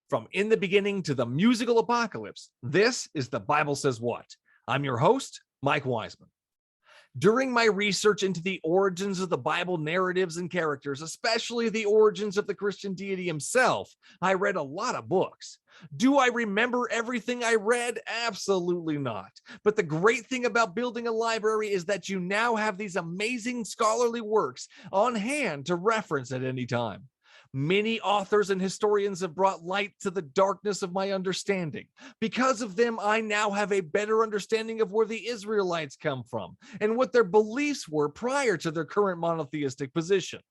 From in the beginning to the musical apocalypse, this is The Bible Says What. I'm your host, Mike Wiseman. During my research into the origins of the Bible narratives and characters, especially the origins of the Christian deity himself, I read a lot of books. Do I remember everything I read? Absolutely not. But the great thing about building a library is that you now have these amazing scholarly works on hand to reference at any time. Many authors and historians have brought light to the darkness of my understanding. Because of them, I now have a better understanding of where the Israelites come from and what their beliefs were prior to their current monotheistic position.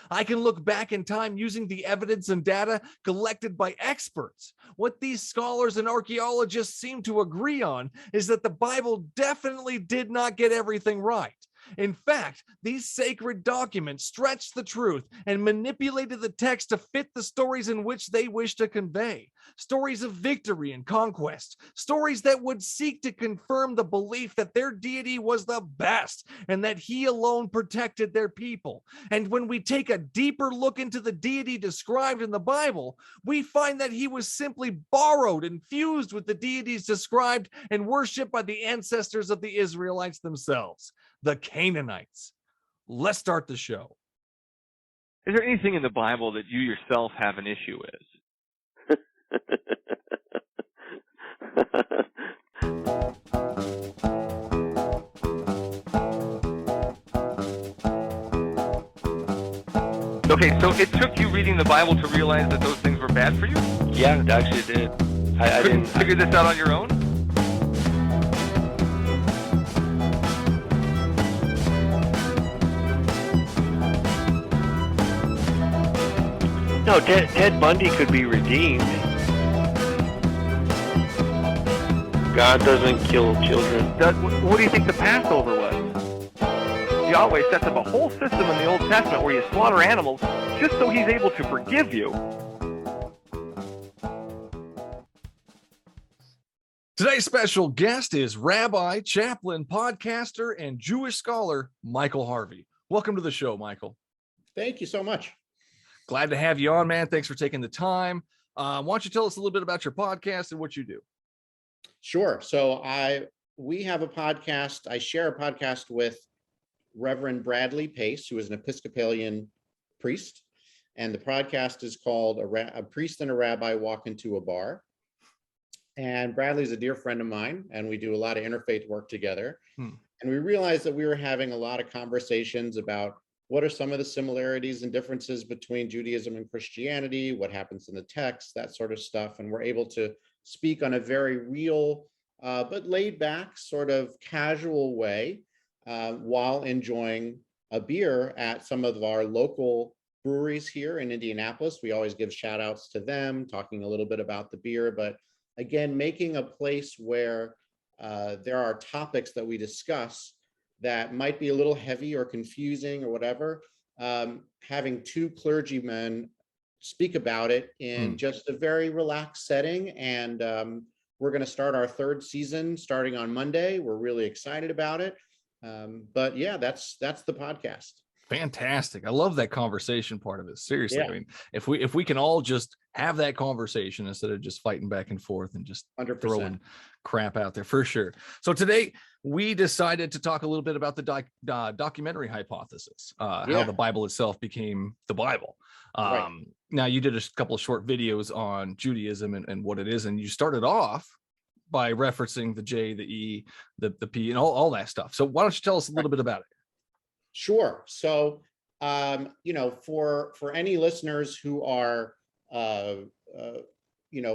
I can look back in time using the evidence and data collected by experts. What these scholars and archaeologists seem to agree on is that the Bible definitely did not get everything right. In fact, these sacred documents stretched the truth and manipulated the text to fit the stories in which they wish to convey. Stories of victory and conquest, stories that would seek to confirm the belief that their deity was the best and that he alone protected their people. And when we take a deeper look into the deity described in the Bible, we find that he was simply borrowed and fused with the deities described and worshipped by the ancestors of the Israelites themselves, the Canaanites. Let's start the show. Is there anything in the Bible that you yourself have an issue with? Okay, so it took you reading the Bible to realize that those things were bad for you? Yeah, it actually did. I didn't figure this out on your own? No, Ted Bundy could be redeemed. God doesn't kill children. What do you think the Passover was? Yahweh sets up a whole system in the Old Testament where you slaughter animals just so he's able to forgive you. Today's special guest is Rabbi, chaplain, podcaster, and Jewish scholar Michael Harvey. Welcome to the show, Michael. Thank you so much. Glad to have you on, man. Thanks for taking the time. Why don't you tell us a little bit about your podcast and what you do? Sure. So we have a podcast. I share a podcast with Reverend Bradley Pace, who is an Episcopalian priest. And the podcast is called A Priest and a Rabbi Walk into a Bar. And Bradley's a dear friend of mine, and we do a lot of interfaith work together. And we realized that we were having a lot of conversations about what are some of the similarities and differences between Judaism and Christianity, what happens in the text, that sort of stuff. And we're able to speak on a very real, but laid back, sort of casual way, while enjoying a beer at some of our local breweries here in Indianapolis. We always give shout outs to them, talking a little bit about the beer, but again, making a place where there are topics that we discuss that might be a little heavy or confusing or whatever, having two clergymen speak about it in just a very relaxed setting. And we're going to start our third season starting on Monday. We're really excited about it. But yeah, that's the podcast. Fantastic. I love that conversation part of it. Seriously. Yeah. I mean, if we can all just have that conversation instead of just fighting back and forth and just 100%. throwing crap out there, for sure. So today we decided to talk a little bit about the documentary hypothesis, how the Bible itself became the Bible. Right. Now, you did a couple of short videos on Judaism and what it is, and you started off by referencing the J, the E, the P, and all that stuff. So why don't you tell us a little bit about it? Sure. So, for any listeners who are,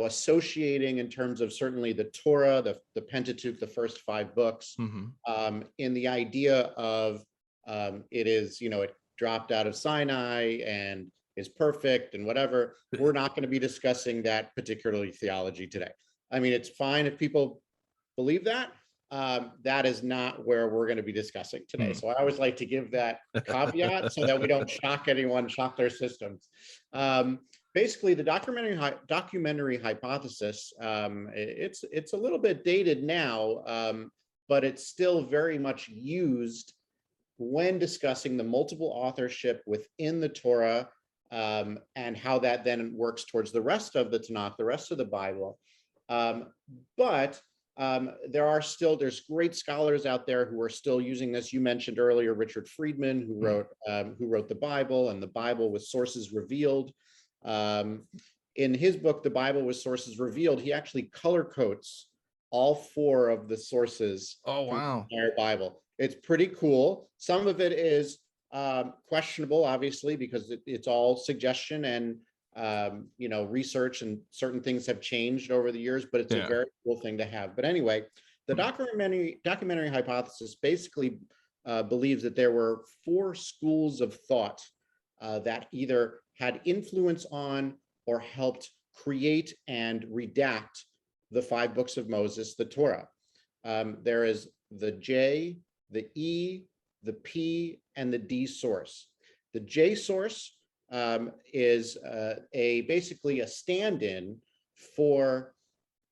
associating in terms of certainly the Torah, the Pentateuch, the first 5 books, in the idea of it is, it dropped out of Sinai and is perfect and whatever, we're not going to be discussing that particularly theology today. I mean, it's fine if people believe that. That is not where we're going to be discussing today. So I always like to give that caveat so that we don't shock anyone, shock their systems. Basically, the documentary hypothesis, it's a little bit dated now, but it's still very much used when discussing the multiple authorship within the Torah, and how that then works towards the rest of the Tanakh, the rest of the Bible. But there's great scholars out there who are still using this. You mentioned earlier Richard Friedman, who wrote the Bible, and the Bible with sources revealed. In his book, The Bible with Sources Revealed, he actually color codes all 4 of the sources. Oh, wow. From the entire Bible. It's pretty cool. Some of it is questionable, obviously, because it's all suggestion and research, and certain things have changed over the years, but it's a very cool thing to have. But anyway, the documentary hypothesis basically believes that there were 4 schools of thought that either had influence on or helped create and redact the 5 books of Moses, the Torah. There is the J, the E, the P, and the D source. The J source is basically a stand-in for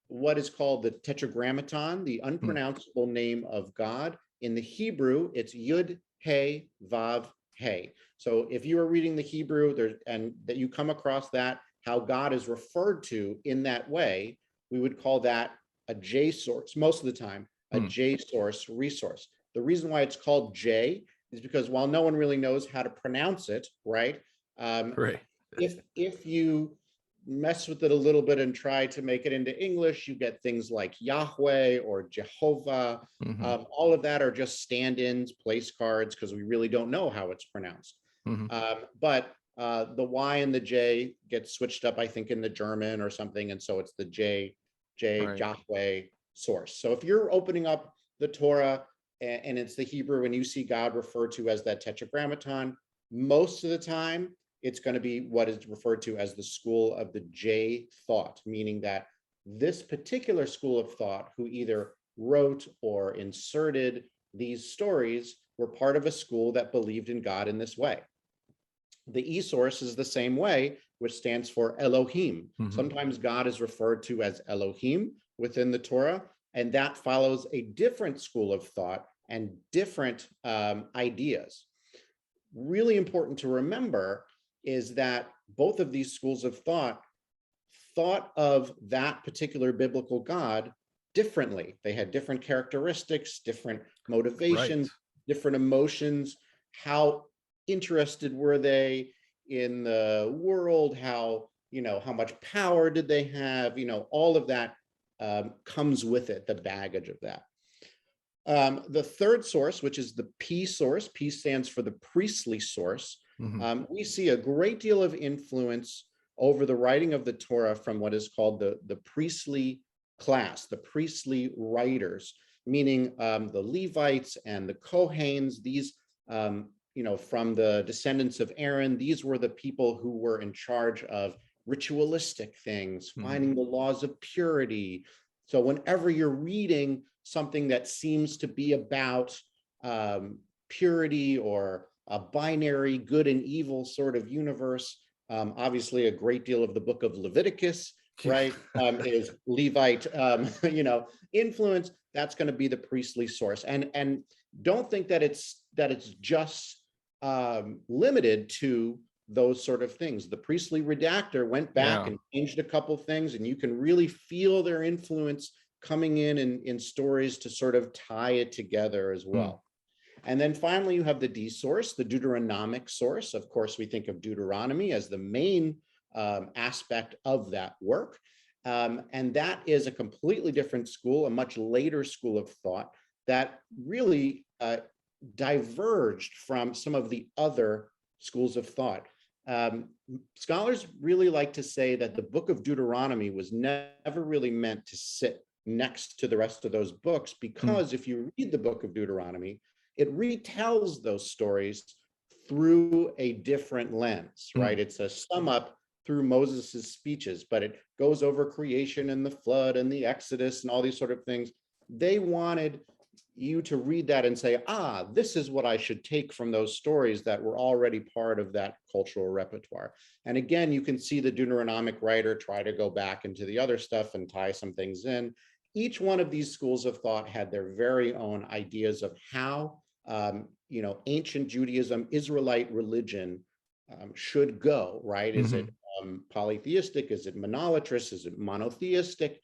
what is called the Tetragrammaton, the unpronounceable name of God. In the Hebrew, it's Yud, He, Vav, He. So if you are reading the Hebrew and that you come across that, how God is referred to in that way, we would call that a J source, most of the time, a J source resource. The reason why it's called J is because while no one really knows how to pronounce it, right? Right. If you mess with it a little bit and try to make it into English, you get things like Yahweh or Jehovah. All of that are just stand-ins, place cards, because we really don't know how it's pronounced. But the Y and the J get switched up, I think, in the German or something, and so it's the J, Right. Yahweh source. So if you're opening up the Torah and it's the Hebrew and you see God referred to as that Tetragrammaton, most of the time it's going to be what is referred to as the school of the J thought, meaning that this particular school of thought, who either wrote or inserted these stories, were part of a school that believed in God in this way. The E source is the same way, which stands for Elohim. Sometimes God is referred to as Elohim within the Torah, and that follows a different school of thought and different ideas. Really important to remember is that both of these schools of thought of that particular biblical God differently. They had different characteristics, different motivations, different emotions. How interested were they in the world? How much power did they have? All of that comes with it, the baggage of that. The third source, which is the P source, P stands for the priestly source. We see a great deal of influence over the writing of the Torah from what is called the priestly class, the priestly writers, meaning the Levites and the Kohanes. These, from the descendants of Aaron, these were the people who were in charge of ritualistic things, finding the laws of purity. So whenever you're reading something that seems to be about purity or a binary good and evil sort of universe, obviously a great deal of the book of Leviticus, right, is Levite, influence. That's going to be the priestly source. And don't think that it's just limited to those sort of things. The priestly redactor went back and changed a couple things, and you can really feel their influence coming in stories to sort of tie it together as well. And then finally, you have the D source, the Deuteronomic source. Of course, we think of Deuteronomy as the main aspect of that work. And that is a completely different school, a much later school of thought that really diverged from some of the other schools of thought. Scholars really like to say that the book of Deuteronomy was never really meant to sit next to the rest of those books, because if you read the book of Deuteronomy, it retells those stories through a different lens, right? It's a sum up through Moses's speeches, but it goes over creation and the flood and the Exodus and all these sort of things. They wanted you to read that and say, this is what I should take from those stories that were already part of that cultural repertoire. And again, you can see the Deuteronomic writer try to go back into the other stuff and tie some things in. Each one of these schools of thought had their very own ideas of how, ancient Judaism, Israelite religion should go, right? Is it polytheistic? Is it monolatrous? Is it monotheistic?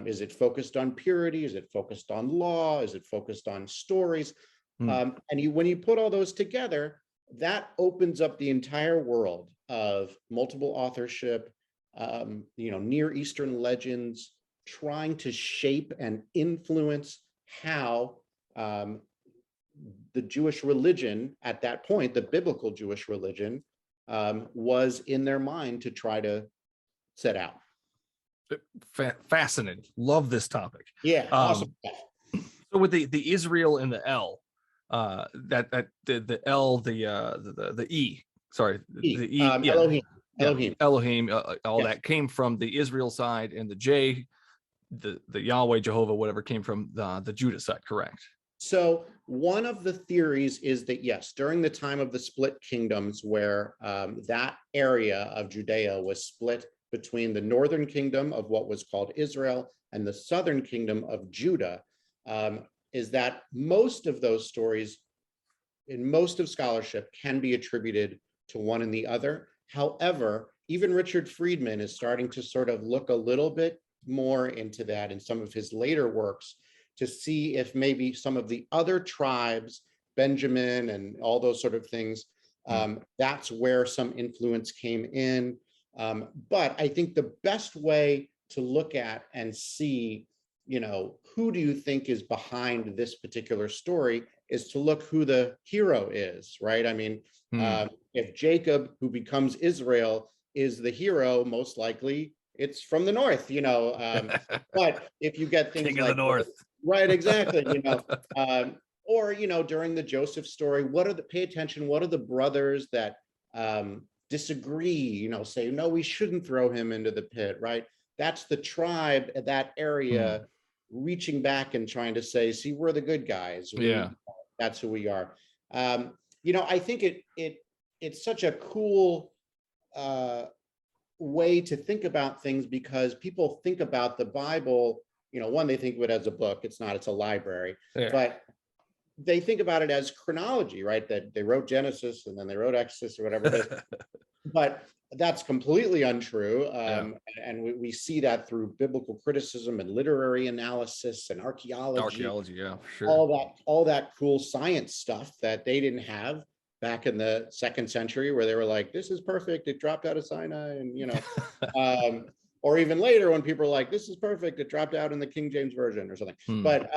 Is it focused on purity? Is it focused on law? Is it focused on stories? And when you put all those together, that opens up the entire world of multiple authorship, Near Eastern legends, trying to shape and influence how the Jewish religion at that point, the biblical Jewish religion, was in their mind to try to set out. Fascinating. Love this topic. Yeah, awesome. So with the Israel and the L, the L, the E, sorry, the E, Elohim. Elohim. Elohim, that came from the Israel side, and the J, the Yahweh, Jehovah, whatever, came from the Judah side, correct? So one of the theories is that, yes, during the time of the split kingdoms, where that area of Judea was split between the northern kingdom of what was called Israel and the southern kingdom of Judah, is that most of those stories in most of scholarship can be attributed to one and the other. However, even Richard Friedman is starting to sort of look a little bit more into that in some of his later works, to see if maybe some of the other tribes, Benjamin and all those sort of things, that's where some influence came in. But I think the best way to look at and see, who do you think is behind this particular story, is to look who the hero is, right? I mean, if Jacob, who becomes Israel, is the hero, most likely it's from the north, but if you get things King like of the North. Right, exactly. Or during the Joseph story, pay attention, what are the brothers that disagree, say, no, we shouldn't throw him into the pit, right? That's the tribe at that area reaching back and trying to say, see, we're the good guys. That's who we are. I think it's such a cool way to think about things, because people think about the Bible, one, they think of it as a book. It's not, it's a library, but they think about it as chronology, right? That they wrote Genesis and then they wrote Exodus or whatever it is. But that's completely untrue. And we see that through biblical criticism and literary analysis and archaeology. Yeah, sure. All that cool science stuff that they didn't have back in the 2nd century, where they were like, this is perfect, it dropped out of Sinai, and or even later when people are like, this is perfect, it dropped out in the King James Version or something. But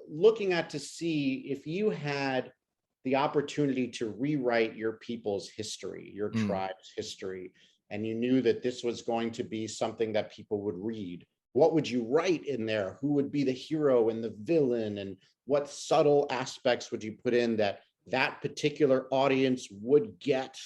looking at to see if you had the opportunity to rewrite your people's history, your tribe's history, and you knew that this was going to be something that people would read, what would you write in there? Who would be the hero and the villain? And what subtle aspects would you put in that particular audience would get,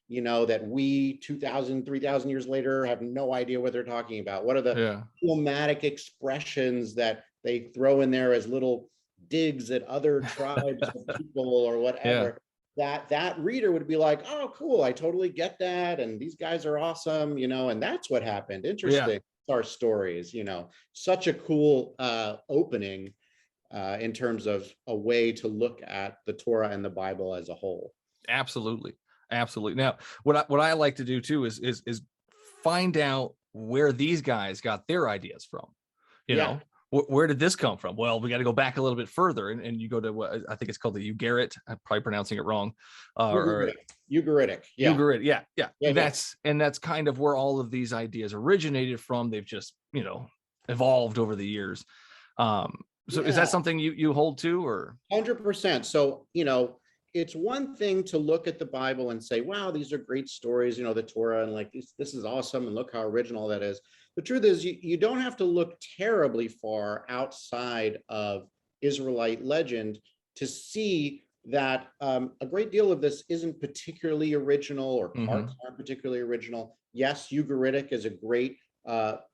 that we 2,000, 3,000 years later have no idea what they're talking about? What are the thematic expressions that they throw in there as little digs at other tribes of people or whatever? That reader would be like, oh, cool, I totally get that. And these guys are awesome, and that's what happened. Interesting. Our stories, such a cool opening in terms of a way to look at the Torah and the Bible as a whole. Absolutely. Now, what I like to do too is find out where these guys got their ideas from. Where did this come from? Well, we got to go back a little bit further, and you go to what I think it's called the Ugarit. I'm probably pronouncing it wrong. Ugaritic. Ugaritic. Yeah. That's kind of where all of these ideas originated from. They've just evolved over the years. So is that something you hold to, or? 100%. So it's one thing to look at the Bible and say, wow, these are great stories, the Torah, and like this is awesome, and look how original that is. The truth is, you don't have to look terribly far outside of Israelite legend to see that a great deal of this isn't particularly original, or parts aren't particularly original. Yes, Ugaritic is a great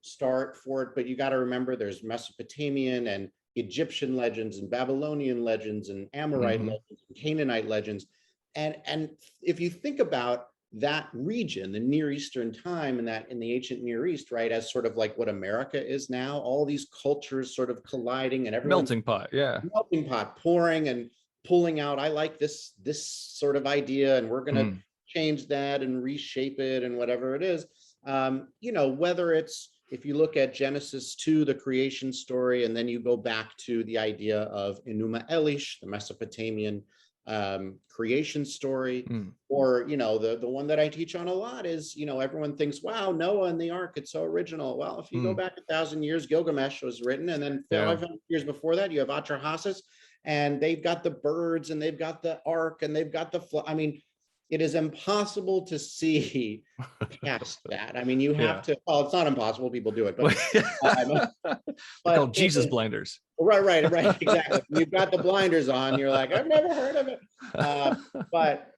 start for it, but you got to remember there's Mesopotamian and Egyptian legends and Babylonian legends and Amorite legends and Canaanite legends. And if you think about that region, the Near Eastern time, and that in the ancient Near East, right, as sort of like what America is now, all these cultures sort of colliding, and everyone melting pot pouring and pulling out, I like this sort of idea, and we're going to change that and reshape it and whatever it is. Whether it's, if you look at Genesis 2, the creation story, and then you go back to the idea of Enuma Elish, the Mesopotamian creation story, or the one that I teach on a lot is, everyone thinks, wow, Noah and the ark, it's so original. Well, if you go back 1,000 years, Gilgamesh was written, and then 500 years before that you have Atrahasis, and they've got the birds and they've got the ark and they've got the I mean, it is impossible to see past that. I mean, you have to, well, it's not impossible, people do it, but called Jesus blinders. Right, exactly. You've got the blinders on, you're like, I've never heard of it. But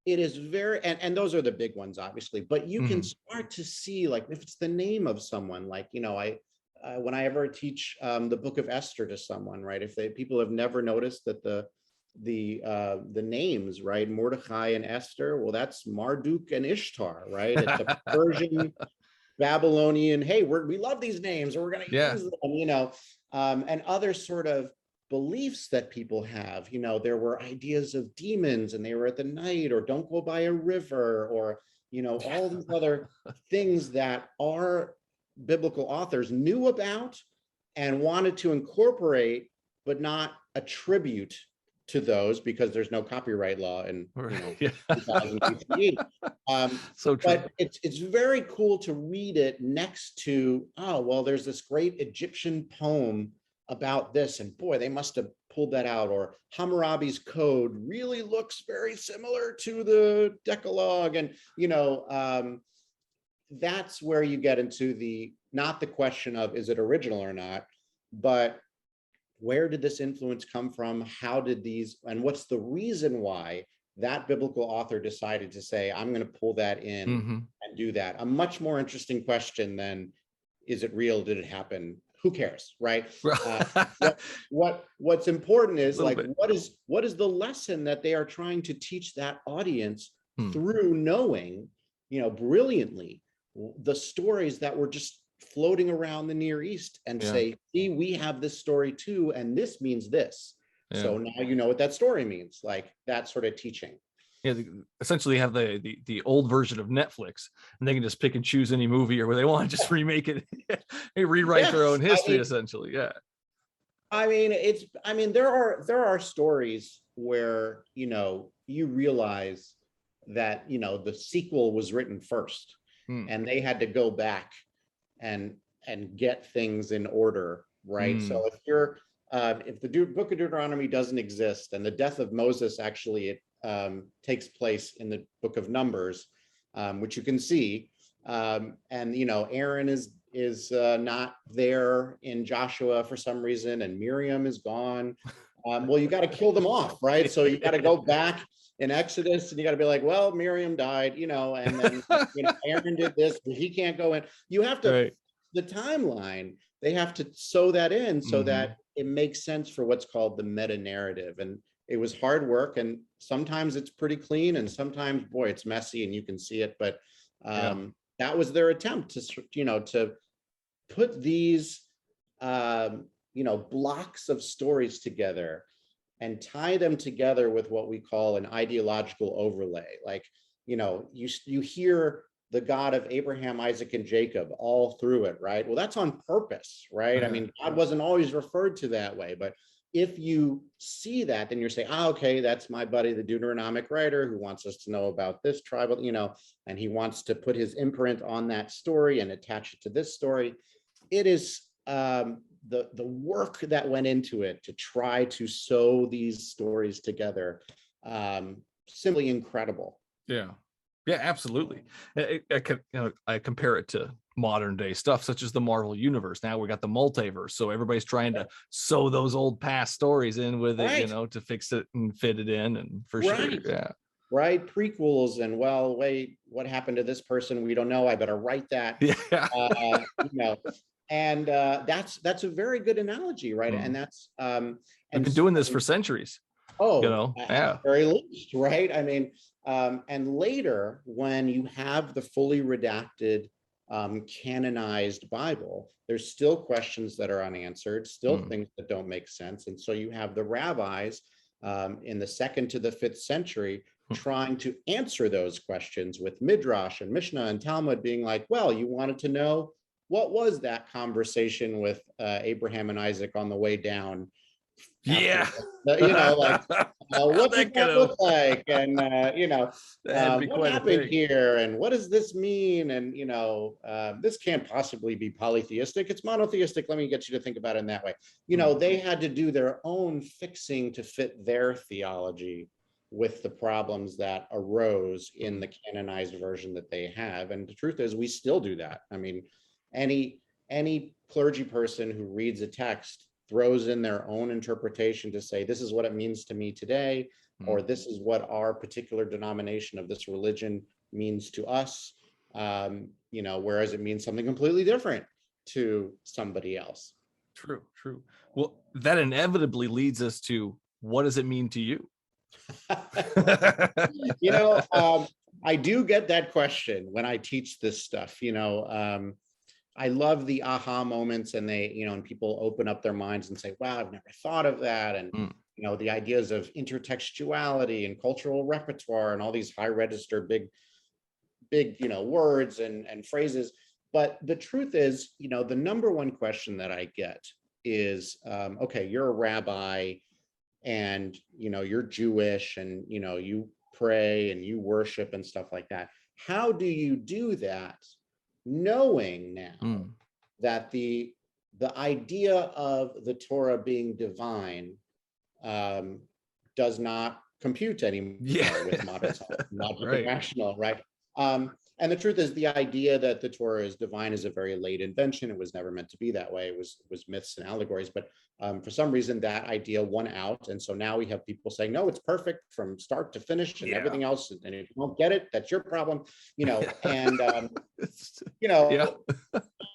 it is very, and those are the big ones, obviously, but you can start to see, like, if it's the name of someone, like, when I ever teach the book of Esther to someone, right, if people have never noticed that the names, right, Mordecai and Esther, well, that's Marduk and Ishtar, right? It's a Persian, Babylonian, hey, we love these names, or we're going to use them, and other sort of beliefs that people have. There were ideas of demons, and they were at the night, or don't go by a river, or all these other things that our biblical authors knew about and wanted to incorporate, but not attribute to those, because there's no copyright law in 2000 BCE. So true. But it's very cool to read it next to, oh, well, there's this great Egyptian poem about this, and boy, they must have pulled that out. Or Hammurabi's code really looks very similar to the Decalogue, and that's where you get into not the question of is it original or not, but where did this influence come from? How did and what's the reason why that biblical author decided to say, I'm going to pull that in and do that? A much more interesting question than, is it real? Did it happen? Who cares, right? What's important is, like, what is the lesson that they are trying to teach that audience through knowing, brilliantly, the stories that were just floating around the Near East, and say, see, we have this story too, and this means this. So now you know what that story means, like that sort of teaching. Essentially have the old version of Netflix, and they can just pick and choose any movie or where they want, just remake it. They rewrite their own history, essentially. There are stories where you realize that the sequel was written first, and they had to go back and get things in order, right? So if the book of Deuteronomy doesn't exist, and the death of Moses actually takes place in the book of Numbers, which you can see, and Aaron is not there in Joshua for some reason, and Miriam is gone. Well, you got to kill them off, right? So you got to go back in Exodus, and you got to be like, well, Miriam died, and then Aaron did this, but he can't go in. You have to, the timeline, they have to sew that in so that it makes sense for what's called the meta narrative. And it was hard work, and sometimes it's pretty clean, and sometimes, boy, it's messy and you can see it. But that was their attempt to put these blocks of stories together and tie them together with what we call an ideological overlay. Like, you hear the God of Abraham, Isaac, and Jacob all through it, right? Well, that's on purpose, right? I mean, God wasn't always referred to that way, but if you see that, then you're saying, okay, that's my buddy, the Deuteronomic writer, who wants us to know about this tribal, and he wants to put his imprint on that story and attach it to this story. It is the work that went into it to try to sew these stories together, simply incredible. Yeah, absolutely. I compare it to modern day stuff such as the Marvel Universe. Now we got the multiverse, so everybody's trying to sew those old past stories in with it, to fix it and fit it in, and for sure, right, prequels, and well, wait, what happened to this person? We don't know. I better write that. And that's a very good analogy, right? And that's I've been doing this for centuries. At very least, right? I mean, and later, when you have the fully redacted, canonized Bible, there's still questions that are unanswered, still things that don't make sense. And so you have the rabbis in the 2nd to the 5th century trying to answer those questions with Midrash and Mishnah and Talmud being like, well, you wanted to know what was that conversation with Abraham and Isaac on the way down? Yeah. What did that look like? And, what happened here? And what does this mean? And, this can't possibly be polytheistic. It's monotheistic. Let me get you to think about it in that way. They had to do their own fixing to fit their theology with the problems that arose in the canonized version that they have. And the truth is, we still do that. I mean, any clergy person who reads a text throws in their own interpretation to say, this is what it means to me today, or this is what our particular denomination of this religion means to us, whereas it means something completely different to somebody else. True. Well, that inevitably leads us to, what does it mean to you? I do get that question when I teach this stuff. I love the aha moments, and and people open up their minds and say, wow, I've never thought of that. And, the ideas of intertextuality and cultural repertoire and all these high register, big, words and phrases. But the truth is, the number one question that I get is, okay, you're a rabbi and, you're Jewish and, you pray and you worship and stuff like that. How do you do that, knowing now that the idea of the Torah being divine does not compute anymore with modern right. Rational, right? And the truth is, the idea that the Torah is divine is a very late invention. It was never meant to be that way. It was myths and allegories, but for some reason that idea won out. And so now we have people saying, no, it's perfect from start to finish and everything else. And if you don't get it, that's your problem, and, and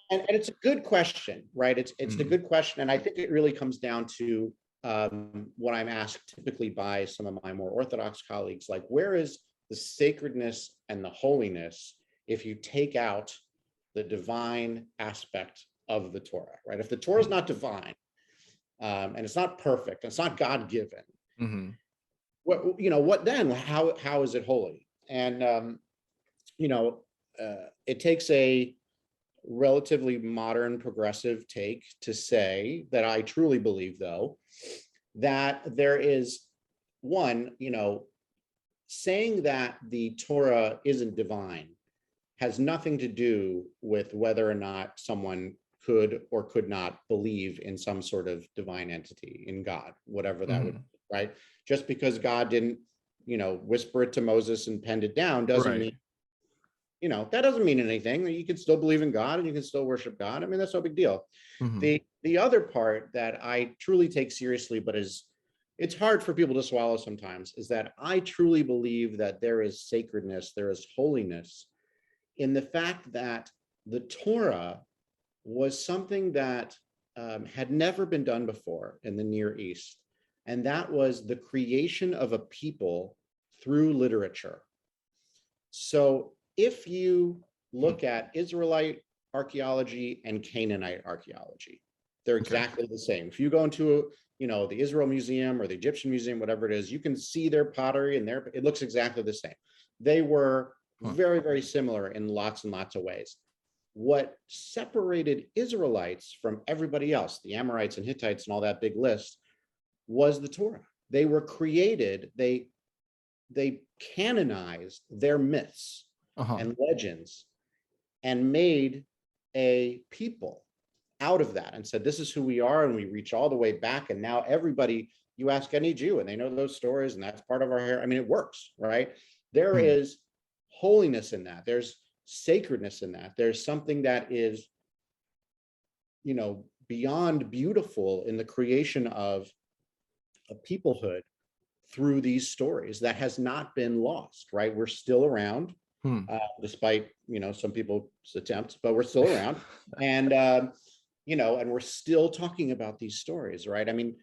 it's a good question, right? It's a good question. And I think it really comes down to what I'm asked typically by some of my more Orthodox colleagues, like, where is the sacredness and the holiness if you take out the divine aspect of the Torah, right? If the Torah is not divine, and it's not perfect, it's not God-given, what then? How is it holy? And it takes a relatively modern progressive take to say that I truly believe, though, that there is one, saying that the Torah isn't divine has nothing to do with whether or not someone could or could not believe in some sort of divine entity, in God, whatever that would be, right? Just because God didn't, whisper it to Moses and penned it down doesn't mean, that doesn't mean anything. You can still believe in God and you can still worship God. I mean, that's no big deal. The other part that I truly take seriously, but it's hard for people to swallow sometimes, is that I truly believe that there is sacredness, there is holiness in the fact that the Torah was something that had never been done before in the Near East. And that was the creation of a people through literature. So if you look at Israelite archaeology and Canaanite archaeology, they're exactly the same. If you go into the Israel Museum or the Egyptian Museum, whatever it is, you can see their pottery and it looks exactly the same. They were very, very similar in lots and lots of ways. What separated Israelites from everybody else, the Amorites and Hittites and all that big list, was the Torah. They were created, they canonized their myths and legends and made a people out of that and said, this is who we are, and we reach all the way back. And now everybody, you ask any Jew and they know those stories, and that's part of our hair. I mean, it works, right? There is holiness in that. There's sacredness in that. There's something that is, beyond beautiful in the creation of a peoplehood through these stories that has not been lost, right? We're still around, despite, some people's attempts, but we're still around. And, and we're still talking about these stories, right? I mean,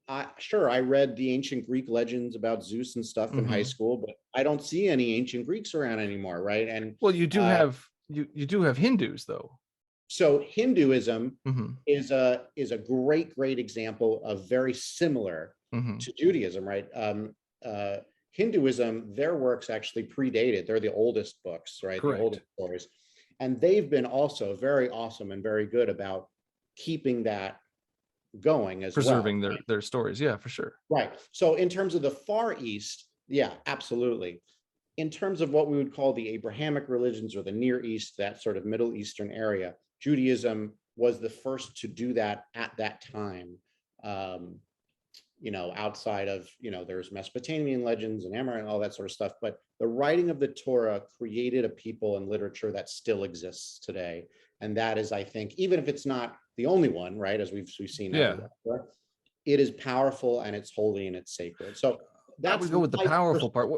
I read the ancient Greek legends about Zeus and stuff in high school, but I don't see any ancient Greeks around anymore, right? And well, you do have you do have Hindus, though. So Hinduism is a great example of very similar to Judaism, right? Hinduism, their works actually predated. They're the oldest books, right? Correct. The oldest stories. And they've been also very awesome and very good about keeping that going as Preserving well. their stories. Yeah, for sure. Right. So in terms of the Far East, yeah, absolutely. In terms of what we would call the Abrahamic religions or the Near East, that sort of Middle Eastern area, Judaism was the first to do that at that time. Outside of, there's Mesopotamian legends and Amorite and all that sort of stuff, but the writing of the Torah created a people and literature that still exists today. And that is, I think, even if it's not the only one, right, as we've seen, everywhere, it is powerful and it's holy and it's sacred. So that would go with the powerful part.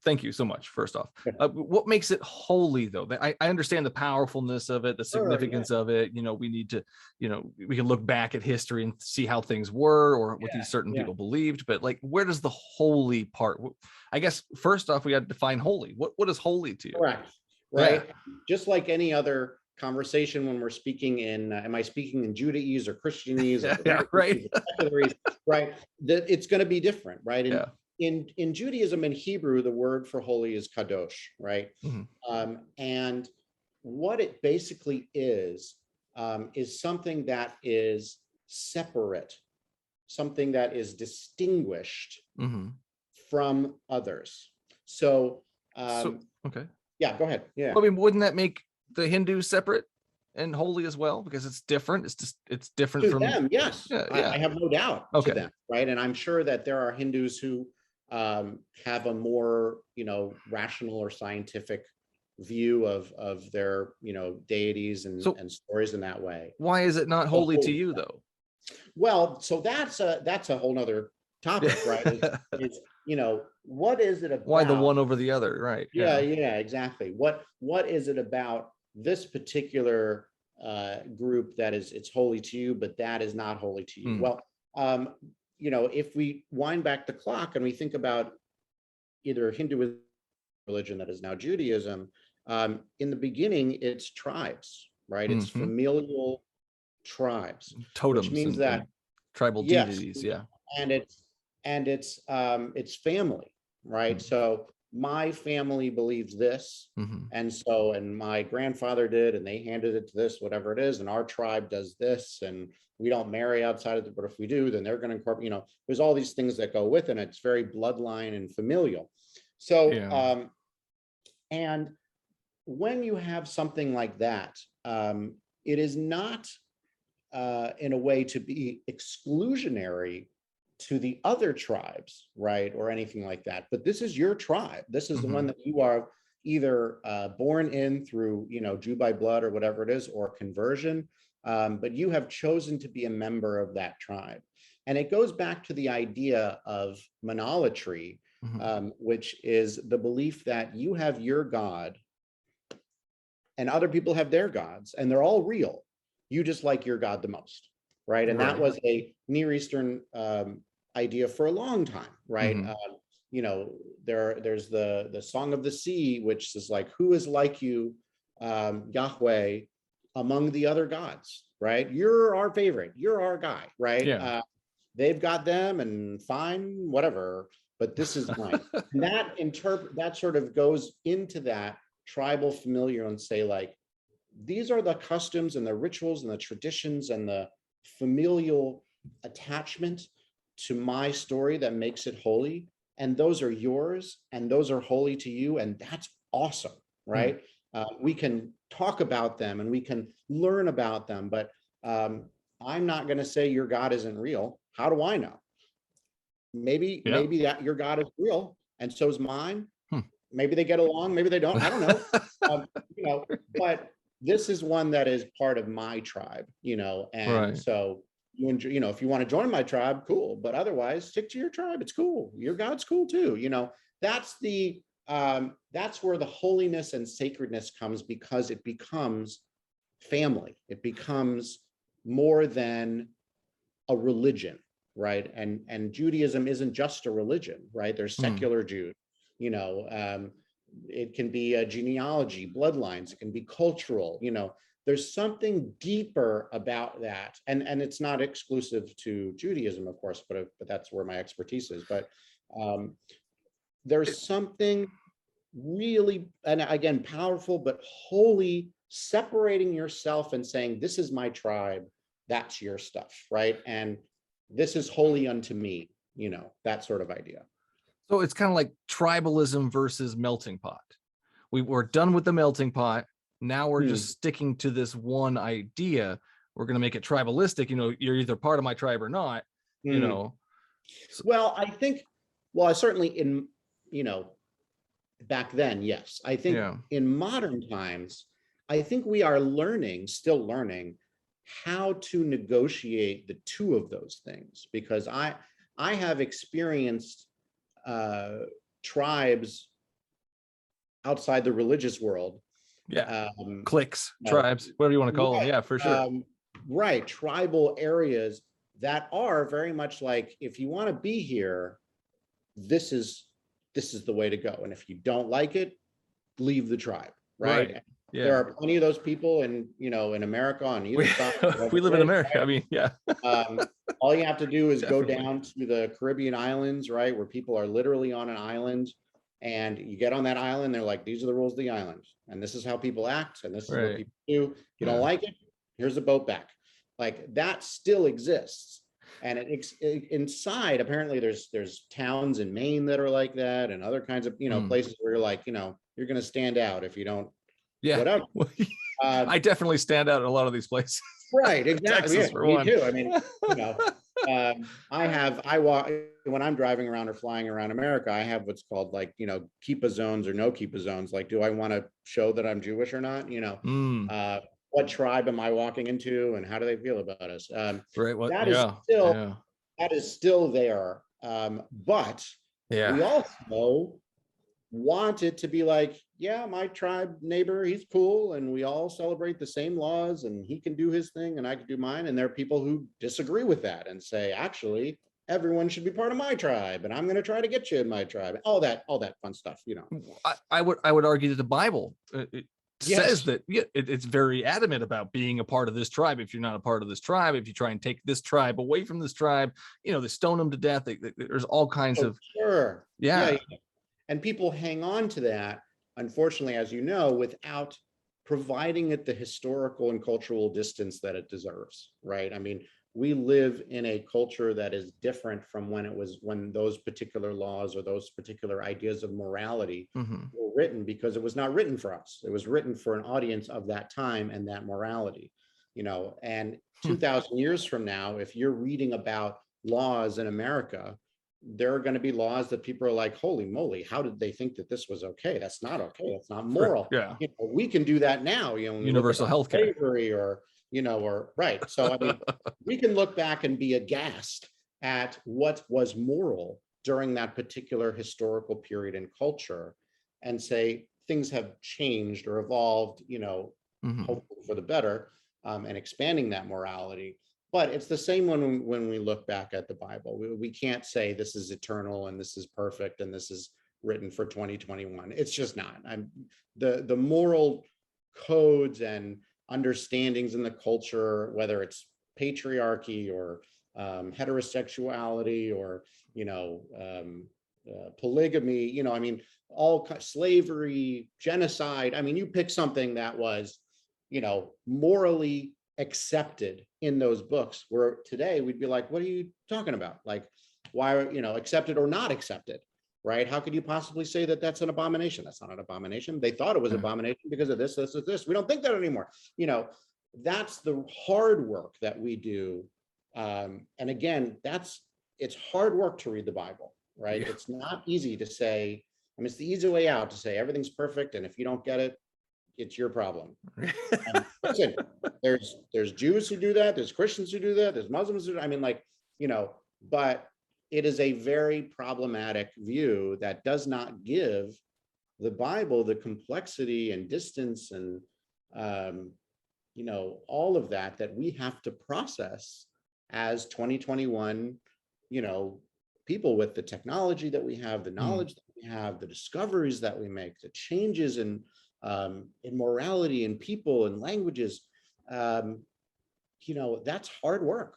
Thank you so much. First off, what makes it holy, though? I understand the powerfulness of it, the significance of it. We need to, we can look back at history and see how things were or what these certain people believed. But like, where does the holy part? I guess first off, we got to define holy. What is holy to you? Correct. Right. Yeah. Just like any other conversation when we're speaking in, am I speaking in Judaism or Christianese? Right. Right. That it's going to be different, right? And in Judaism and Hebrew, the word for holy is kadosh, right? Mm-hmm. And what it basically is something that is separate, something that is distinguished from others. So, okay. Yeah, go ahead. Yeah. I mean, wouldn't that make the Hindus separate and holy as well? Because it's different. It's different to from them. Yes. Yeah. I have no doubt to them. Right. And I'm sure that there are Hindus who have a more, rational or scientific view of their, deities and stories in that way. Why is it not holy to you, though? Well, so that's a whole nother topic, right? It's what is it about? Why the one over the other, right? Yeah, exactly. What is it about this particular group that it's holy to you, but that is not holy to you? Well, if we wind back the clock and we think about either Hinduism religion that is now Judaism, in the beginning, it's tribes, right? It's familial tribes, totems, which means that tribal deities, and it's family, right? So my family believes this, and my grandfather did, and they handed it to this, whatever it is, and our tribe does this, and we don't marry outside of it, but if we do, then they're going to incorporate, there's all these things that go with it, and it's very bloodline and familial. So, and when you have something like that, it is not in a way to be exclusionary to the other tribes, right, or anything like that. But this is your tribe. This is the one that you are either born in through, Jew by blood or whatever it is, or conversion. But you have chosen to be a member of that tribe. And it goes back to the idea of monolatry, which is the belief that you have your God and other people have their gods, and they're all real. You just like your God the most, right? And that was a Near Eastern idea for a long time, right? There's the Song of the Sea, which is like, who is like you, Yahweh, among the other gods, right? You're our favorite. You're our guy, right? They've got them, and fine, whatever. But this is mine. And that sort of goes into that tribal familiar and say, like, these are the customs and the rituals and the traditions and the familial attachment to my story that makes it holy. And those are yours, and those are holy to you. And that's awesome, right? We can talk about them and we can learn about them, but I'm not going to say your God isn't real. How do I know? Maybe that your God is real, and so is mine. Maybe they get along, maybe they don't. I don't know. But this is one that is part of my tribe, and so you enjoy, if you want to join my tribe, cool. But otherwise, stick to your tribe. It's cool. Your God's cool too. That's where the holiness and sacredness comes, because it becomes family. It becomes more than a religion, right? And Judaism isn't just a religion, right? There's secular Jews, it can be a genealogy, bloodlines, it can be cultural, there's something deeper about that. And it's not exclusive to Judaism, of course, but that's where my expertise is. But There's something really, and again, powerful, but wholly separating yourself and saying, this is my tribe, that's your stuff, right? And this is holy unto me, that sort of idea. So it's kind of like tribalism versus melting pot. We're done with the melting pot. Now we're just sticking to this one idea. We're going to make it tribalistic. You're either part of my tribe or not, Well, I think, I certainly in, back then, yes. I think in modern times, I think we are still learning how to negotiate the two of those things, because I have experienced tribes outside the religious world. Cliques, tribes, whatever you want to call them. Yeah, for sure. Right. Tribal areas that are very much like, if you want to be here, this is the way to go. And if you don't like it, leave the tribe. Right. Yeah. There are plenty of those people in America on either side. We live in America. Right? I mean, yeah. All you have to do is go down to the Caribbean islands, right? Where people are literally on an island, and you get on that island, they're like, these are the rules of the island, and this is how people act, and this is what people do. You don't like it, here's a boat back. Like, that still exists. And inside, apparently there's towns in Maine that are like that, and other kinds of, places where you're like, you're going to stand out if you don't, whatever. I definitely stand out in a lot of these places. Right, exactly. Texas, me too. I mean, I walk, when I'm driving around or flying around America, I have what's called like, Kippah zones or no Kippah zones. Like, do I want to show that I'm Jewish or not? What tribe am I walking into, and how do they feel about us? That is still there. But we also want it to be like, my tribe neighbor, he's cool, and we all celebrate the same laws, and he can do his thing and I can do mine. And there are people who disagree with that and say, actually, everyone should be part of my tribe, and I'm going to try to get you in my tribe. All that fun stuff, I would argue that the Bible says that it's very adamant about being a part of this tribe. If you're not a part of this tribe, if you try and take this tribe away from this tribe, they stone them to death. There's all kinds of and people hang on to that, unfortunately, as you know, without providing it the historical and cultural distance that it deserves, right? I mean, we live in a culture that is different from when those particular laws or those particular ideas of morality were written, because it was not written for us. It was written for an audience of that time and that morality, and 2,000 years from now, if you're reading about laws in America, there are going to be laws that people are like, holy moly, how did they think that this was okay? That's not okay. That's not moral. We can do that now, universal health care, or right. So I mean, we can look back and be aghast at what was moral during that particular historical period in culture, and say things have changed or evolved, hopefully for the better, and expanding that morality. But it's the same when we look back at the Bible. We can't say this is eternal and this is perfect and this is written for 2021. It's just not. The moral codes and understandings in the culture, whether it's patriarchy or heterosexuality or polygamy, I mean, slavery, genocide. I mean, you pick something that was, morally accepted in those books, where today we'd be like, what are you talking about? Like, why are, accepted or not accepted, right? How could you possibly say that that's an abomination? That's not an abomination. They thought it was an abomination because of this. We don't think that anymore. That's the hard work that we do. And again, it's hard work to read the Bible, right? It's not easy to say, it's the easy way out to say everything's perfect, and if you don't get it, it's your problem. Listen, there's Jews who do that, there's Christians who do that, there's Muslims who do, but it is a very problematic view that does not give the Bible the complexity and distance and all of that we have to process as 2021, people with the technology that we have, the knowledge that we have, the discoveries that we make, the changes in morality and people and languages. That's hard work.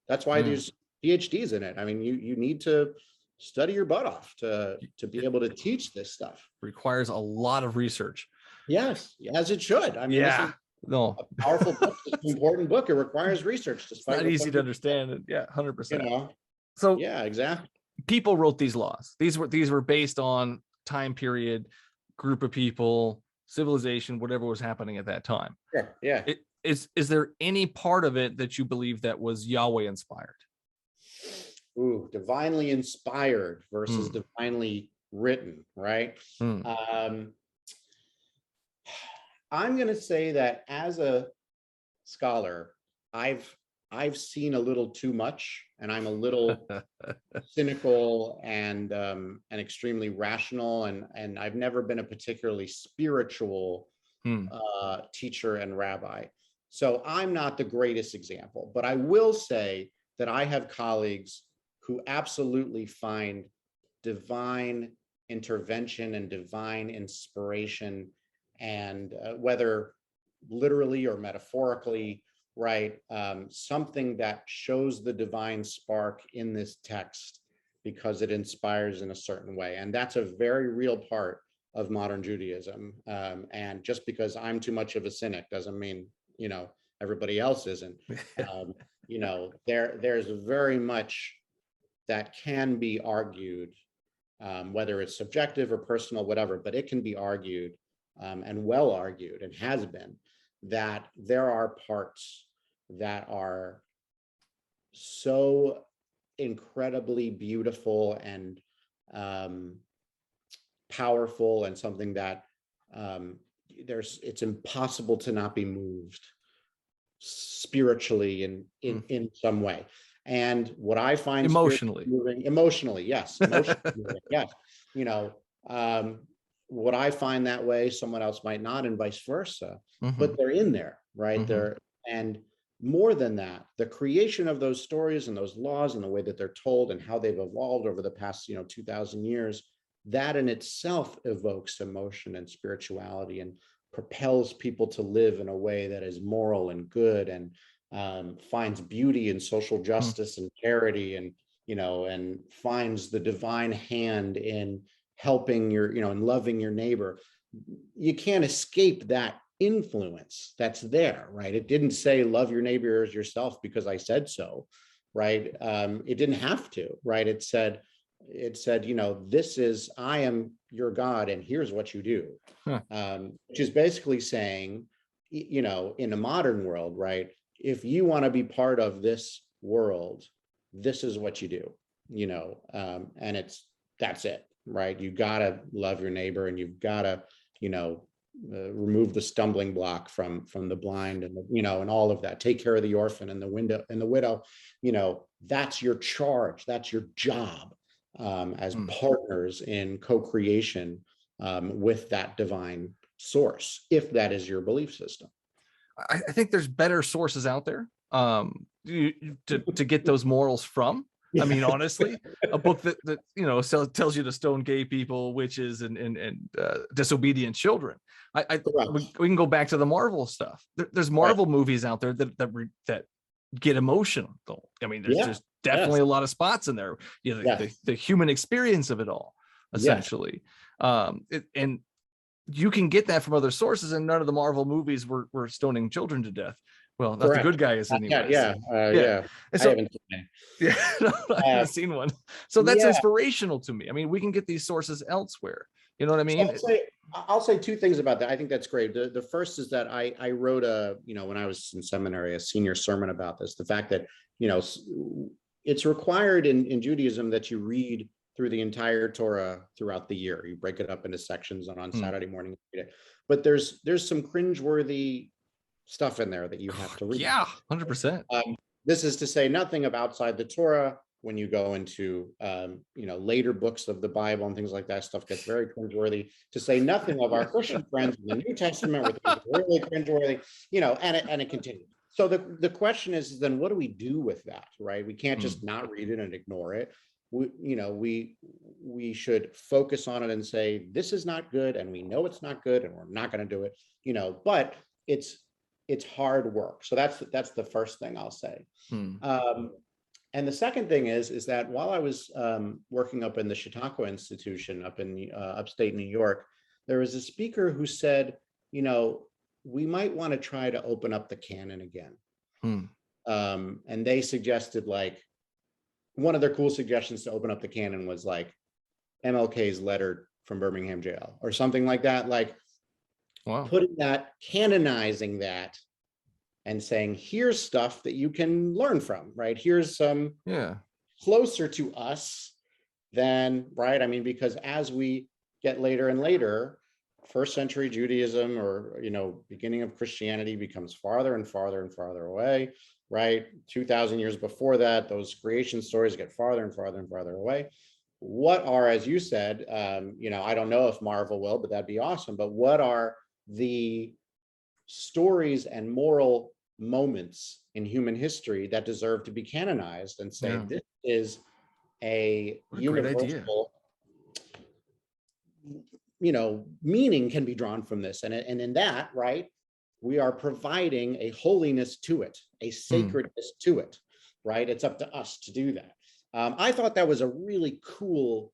That's why there's PhDs in it. I mean, you need to study your butt off to be able to teach this stuff. Requires a lot of research. Yes, as it should. I mean, this is no, a powerful book. It's an important book. It requires research. it's not easy to understand. Yeah, 100%. So yeah, exactly. People wrote these laws. These were based on time period, group of people, civilization, whatever was happening at that time. Sure. Yeah. Is there any part of it that you believe that was Yahweh inspired? Ooh, divinely inspired versus divinely written, right? I'm going to say that as a scholar, I've seen a little too much, and I'm a little cynical and extremely rational, and I've never been a particularly spiritual teacher and rabbi. So I'm not the greatest example, but I will say that I have colleagues who absolutely find divine intervention and divine inspiration, and whether literally or metaphorically, right, something that shows the divine spark in this text because it inspires in a certain way. And that's a very real part of modern Judaism. And just because I'm too much of a cynic doesn't mean, everybody else isn't. There's very much that can be argued, whether it's subjective or personal, whatever, but it can be argued, and well argued, and has been, that there are parts that are so incredibly beautiful and powerful, and something that it's impossible to not be moved spiritually in some way. And what I find emotionally, yes, yes, what I find that way, someone else might not, and vice versa. But they're in there, right? And more than that, the creation of those stories and those laws and the way that they're told and how they've evolved over the past 2,000 years, that in itself evokes emotion and spirituality and propels people to live in a way that is moral and good, and finds beauty in social justice and charity, and and finds the divine hand in helping and loving your neighbor. You can't escape that influence that's there, right? It didn't say love your neighbor as yourself because I said so, right? It didn't have to, right? It said, this is, I am your God, and here's what you do. Which is basically saying, in a modern world, right? If you want to be part of this world, this is what you do, and that's it, right? You gotta love your neighbor, and you've gotta, remove the stumbling block from the blind, and and all of that. Take care of the orphan and the widow. That's your charge. That's your job, as partners in co-creation with that divine source, if that is your belief system. I think there's better sources out there to get those morals from. I mean, honestly, a book that tells you to stone gay people, witches, and disobedient children. We can go back to the Marvel stuff. There's Marvel movies out there that get emotional. I mean, there's definitely a lot of spots in there. The human experience of it all, essentially, and you can get that from other sources. And none of the Marvel movies were stoning children to death. Well, not the good guys anyway. I haven't seen it. I haven't seen one. So that's inspirational to me. I mean, we can get these sources elsewhere. You know what I mean? So I'll say two things about that. I think that's great. The first is that I wrote when I was in seminary, a senior sermon about this. The fact that, it's required in Judaism that you read through the entire Torah throughout the year. You break it up into sections, and on Saturday morning, you read it. But there's some cringeworthy stuff in there that you have to read. 100%. This is to say nothing of outside the Torah. When you go into later books of the Bible and things like that, stuff gets very cringeworthy. To say nothing of our Christian friends in the New Testament, which is really cringeworthy, and it continues. So the question is then, what do we do with that, right? We can't just not read it and ignore it. We should focus on it and say, this is not good, and we know it's not good, and we're not going to do it. But it's hard work. So that's the first thing I'll say. And the second thing is that while I was working up in the Chautauqua Institution up in upstate New York, there was a speaker who said, you know, we might want to try to open up the canon again. And they suggested, like, one of their cool suggestions to open up the canon was like MLK's letter from Birmingham jail or something like that, like putting that, canonizing that, and saying, here's stuff that you can learn from, right? Here's some closer to us than, right? I mean, because as we get later and later, first century Judaism, or, you know, beginning of Christianity becomes farther and farther and farther away, right? 2,000 years before that, those creation stories get farther and farther and farther away. What are, as you said, you know, I don't know if Marvel will, but that'd be awesome. But what are the stories and moral moments in human history that deserve to be canonized and say, this is a universal, you know, meaning can be drawn from this. And in that, right, we are providing a holiness to it, a sacredness to it, right? It's up to us to do that. I thought that was a really cool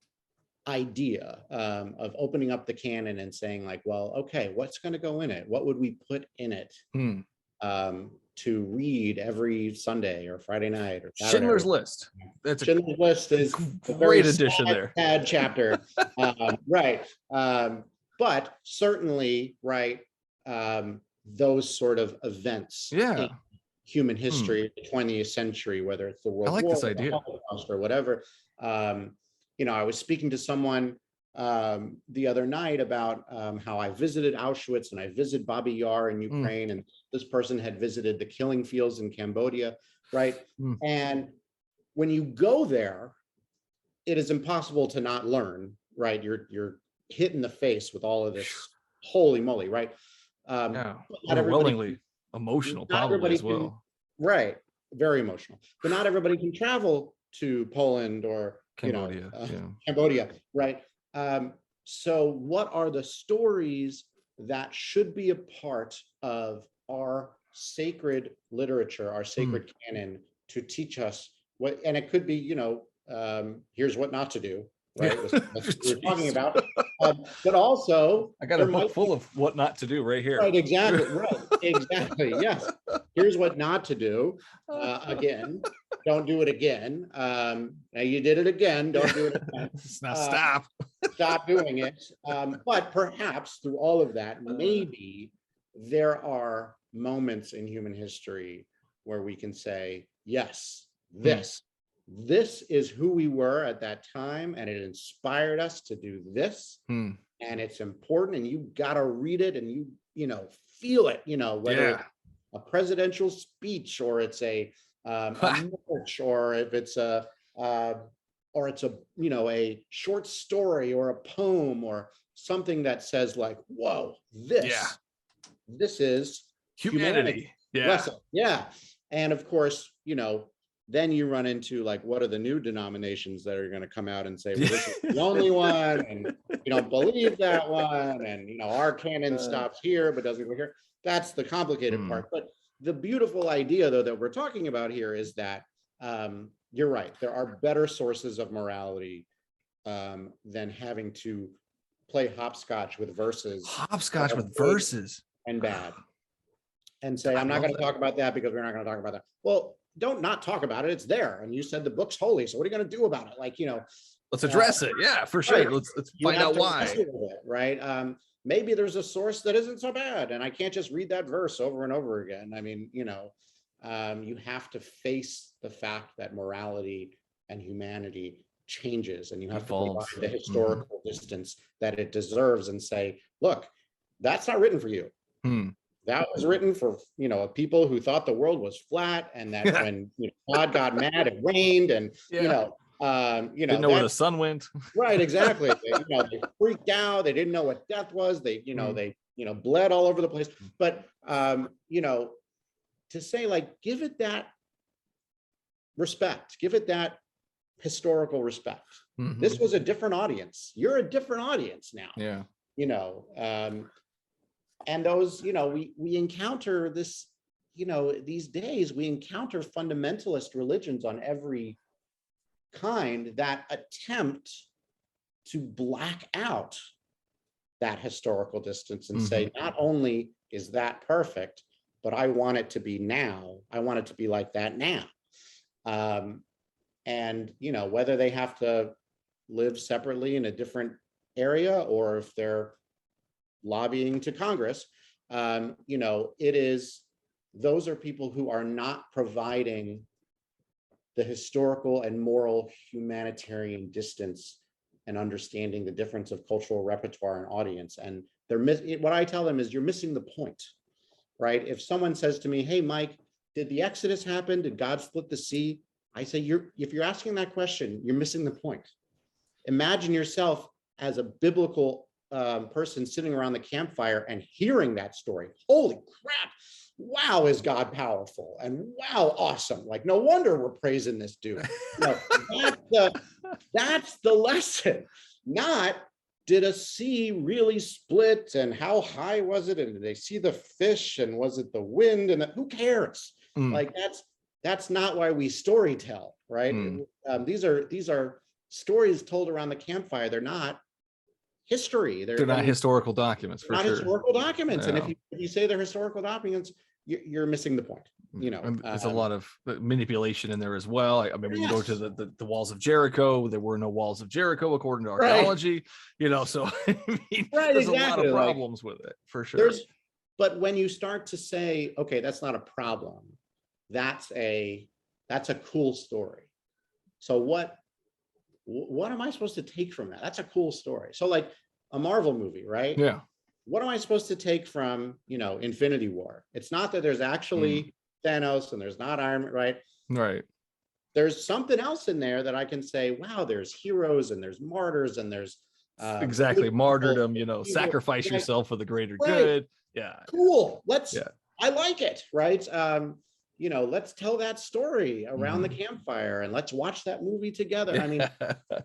idea of opening up the canon and saying, like, well, okay, what's going to go in it? What would we put in it to read every Sunday or Friday night or Saturday? Schindler's List. That's Schindler's List is a great addition there. Sad chapter, right? But certainly, right, those sort of events in human history, the 20th century, whether it's the World War, this idea, the Holocaust, or whatever. You know, I was speaking to someone the other night about how I visited Auschwitz and I visited Babi Yar in Ukraine, and this person had visited the killing fields in Cambodia, right? And when you go there, it is impossible to not learn, right? You're hit in the face with all of this, holy moly, right? Overwhelmingly emotional, probably as well. Right, very emotional. But not everybody can travel to Poland or Cambodia, Cambodia, right? So what are the stories that should be a part of our sacred literature, our sacred canon, to teach us what, and it could be, you know, here's what not to do, right? That's what we're talking about. But also, I got a book full of what not to do right here. Right, exactly, right, exactly, yes. Here's what not to do. Again, don't do it again. Now you did it again, don't do it again. Now stop. Stop doing it. But perhaps through all of that, maybe there are moments in human history where we can say, yes, this is who we were at that time, and it inspired us to do this, and it's important, and you got to read it, and you know, feel it, you know, whether it's a presidential speech, or it's a march, or if it's a you know, a short story or a poem or something that says, like, whoa, this is humanity. And of course, you know, then you run into, like, what are the new denominations that are going to come out and say, well, this is the only one, and you don't believe that one, and, you know, our canon stops here but doesn't go here. That's the complicated part. But the beautiful idea, though, that we're talking about here is that you're right, there are better sources of morality than having to play hopscotch with verses. Hopscotch with verses. And bad. And say, I'm not going to talk about that because we're not going to talk about that. Well, don't not talk about it. It's there. And you said the book's holy. So what are you going to do about it? Like, you know, let's address it. Yeah, for sure. Right. Let's find out why. It, right. Maybe there's a source that isn't so bad, and I can't just read that verse over and over again. I mean, you know, you have to face the fact that morality and humanity changes, and you have to provide the historical distance that it deserves and say, look, that's not written for you. That was written for, you know, people who thought the world was flat, and that when, you know, God got mad, it rained, and you know, didn't know where the sun went. Right, exactly. They freaked out. They didn't know what death was. They, you know, bled all over the place. But you know, to say, like, give it that respect, give it that historical respect. This was a different audience. You're a different audience now. Yeah. You know, and those, you know, we encounter this these days we encounter fundamentalist religions on every kind that attempt to black out that historical distance and say, not only is that perfect, but I want it to be now. I want it to be like that now. And, whether they have to live separately in a different area or if they're lobbying to Congress, those are people who are not providing the historical and moral humanitarian distance and understanding the difference of cultural repertoire and audience. And what I tell them is, you're missing the point, right? If someone says to me, hey, Mike, did the Exodus happen? Did God split the sea? I say, if you're asking that question, you're missing the point. Imagine yourself as a biblical person sitting around the campfire and hearing that story. Holy crap. Wow, is God powerful? And wow, awesome. Like, no wonder we're praising this dude. That's the lesson. Not, did a sea really split and how high was it? And did they see the fish? And was it the wind? And who cares? Like, that's not why we story tell, right? These are stories told around the campfire. They're not history. They're not historical documents, for sure. Historical documents. Yeah. And if you say they're historical documents, you're missing the point. And there's a lot of manipulation in there as well. I mean, when you go to the walls of Jericho, there were no walls of Jericho according to archaeology. So I mean, there's a lot of problems with it, for sure. But when you start to say, okay, that's not a problem, that's a cool story. So what am I supposed to take from that? That's a cool story. So like a Marvel movie, right? Yeah. What am I supposed to take from, Infinity War? It's not that there's actually Thanos and there's not Iron Man, right? Right. There's something else in there that I can say, wow, there's heroes and there's martyrs and there's exactly martyrdom, sacrifice yourself for the greater good. Yeah. Cool. I like it, right? Let's tell that story around the campfire and let's watch that movie together. I mean,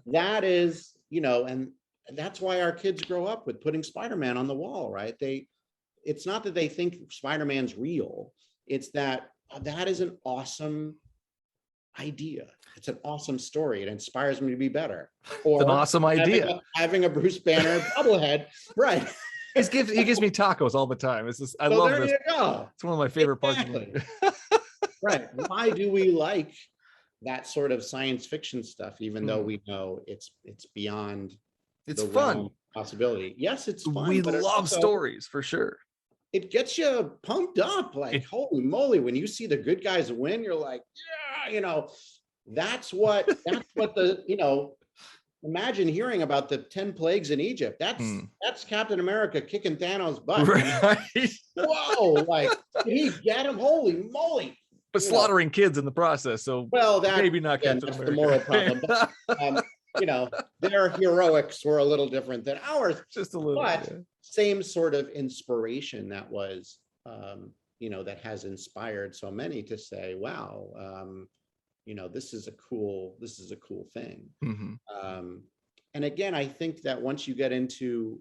that is, and that's why our kids grow up with putting Spider-Man on the wall, right? It's not that they think Spider-Man's real. It's that is an awesome idea. It's an awesome story. It inspires me to be better. Or it's an awesome idea. Having a Bruce Banner bobblehead, right? He gives me tacos all the time. It's just, I love this. It's one of my favorite parts of it. Right. Why do we like that sort of science fiction stuff, even though we know it's beyond it's fun possibility? Yes, it's fun. We love stories, for sure. It gets you pumped up, like, holy moly, when you see the good guys win, you're like, yeah, that's what imagine hearing about the 10 plagues in Egypt. That's Captain America kicking Thanos' butt. Right. Whoa, like, did he get him? Holy moly. But slaughtering kids in the process. So maybe not Captain America. The moral problem. But, their heroics were a little different than ours. Just a little. But same sort of inspiration that was, that has inspired so many to say, wow, this is a cool thing. And again, I think that once you get into,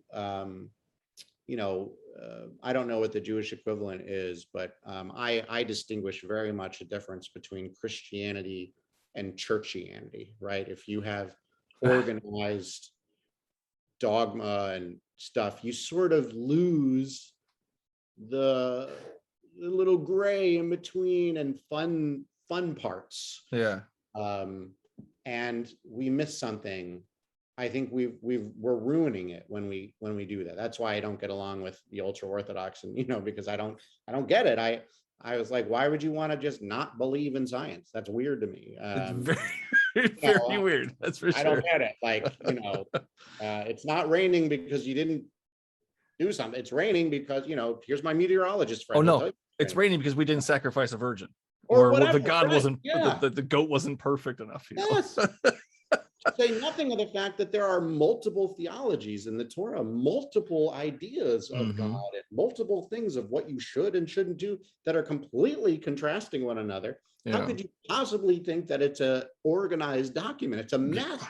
I don't know what the Jewish equivalent is, but I distinguish very much a difference between Christianity and churchianity, right? If you have organized dogma and stuff, you sort of lose the little gray in between and fun parts. Yeah. And we miss something. I think we're ruining it when we do that. That's why I don't get along with the ultra orthodox, and because I don't get it. I was like, why would you want to just not believe in science? That's weird to me. It's very weird. That's for sure. I don't get it. Like, it's not raining because you didn't do something. It's raining because, here's my meteorologist friend. Oh no, it's raining because we didn't sacrifice a virgin, or the God wasn't, the goat wasn't perfect enough. Yes. Say nothing of the fact that there are multiple theologies in the Torah, multiple ideas of God, and multiple things of what you should and shouldn't do that are completely contrasting one another. How could you possibly think that it's a organized document? It's a mess,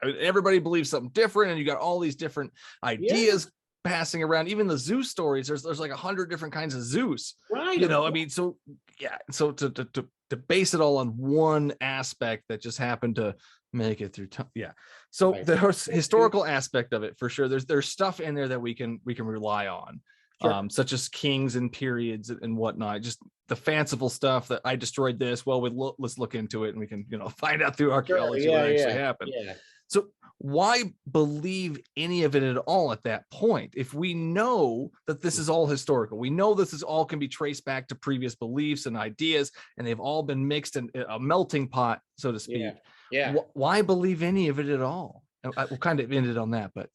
everybody believes something different, and you got all these different ideas passing around even the Zeus stories. There's like 100 different kinds of Zeus, Right. you know. I mean, so yeah, so to base it all on one aspect that just happened to make it through time. Yeah. So Right. the historical aspect of it, for sure, there's stuff in there that we can rely on. Sure. Such as kings and periods and whatnot. Just the fanciful stuff that I destroyed this. Well, let's look into it, and we can, you know, find out through archaeology Sure. what actually Yeah. happened. Yeah. So why believe any of it at all at that point? If we know that this is all historical, we know this is all can be traced back to previous beliefs and ideas, and they've all been mixed in a melting pot, so to speak. Yeah. Why believe any of it at all? We'll kind of ended on that, but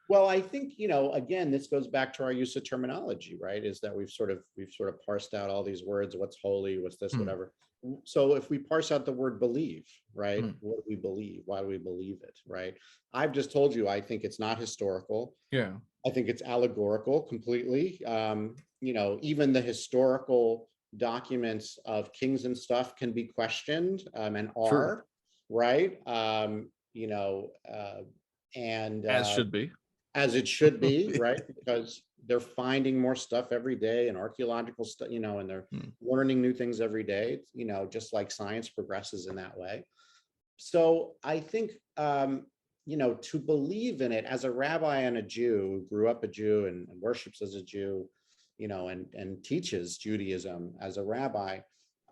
Well, I think, you know, again, this goes back to our use of terminology, right? Is that we've sort of parsed out all these words, what's holy, what's this, whatever. So if we parse out the word believe, right? What do we believe? Why do we believe it, right? I've just told you, I think it's not historical. yeah, I think it's allegorical completely. You know, even the historical documents of kings and stuff can be questioned, and are, right? You know, and as should be. as it should be, right? Because they're finding more stuff every day and archaeological stuff, you know, and they're learning new things every day, you know, just like science progresses in that way. So I think, you know, to believe in it as a rabbi and a Jew who grew up a Jew and worships as a Jew, you know, and teaches Judaism as a rabbi,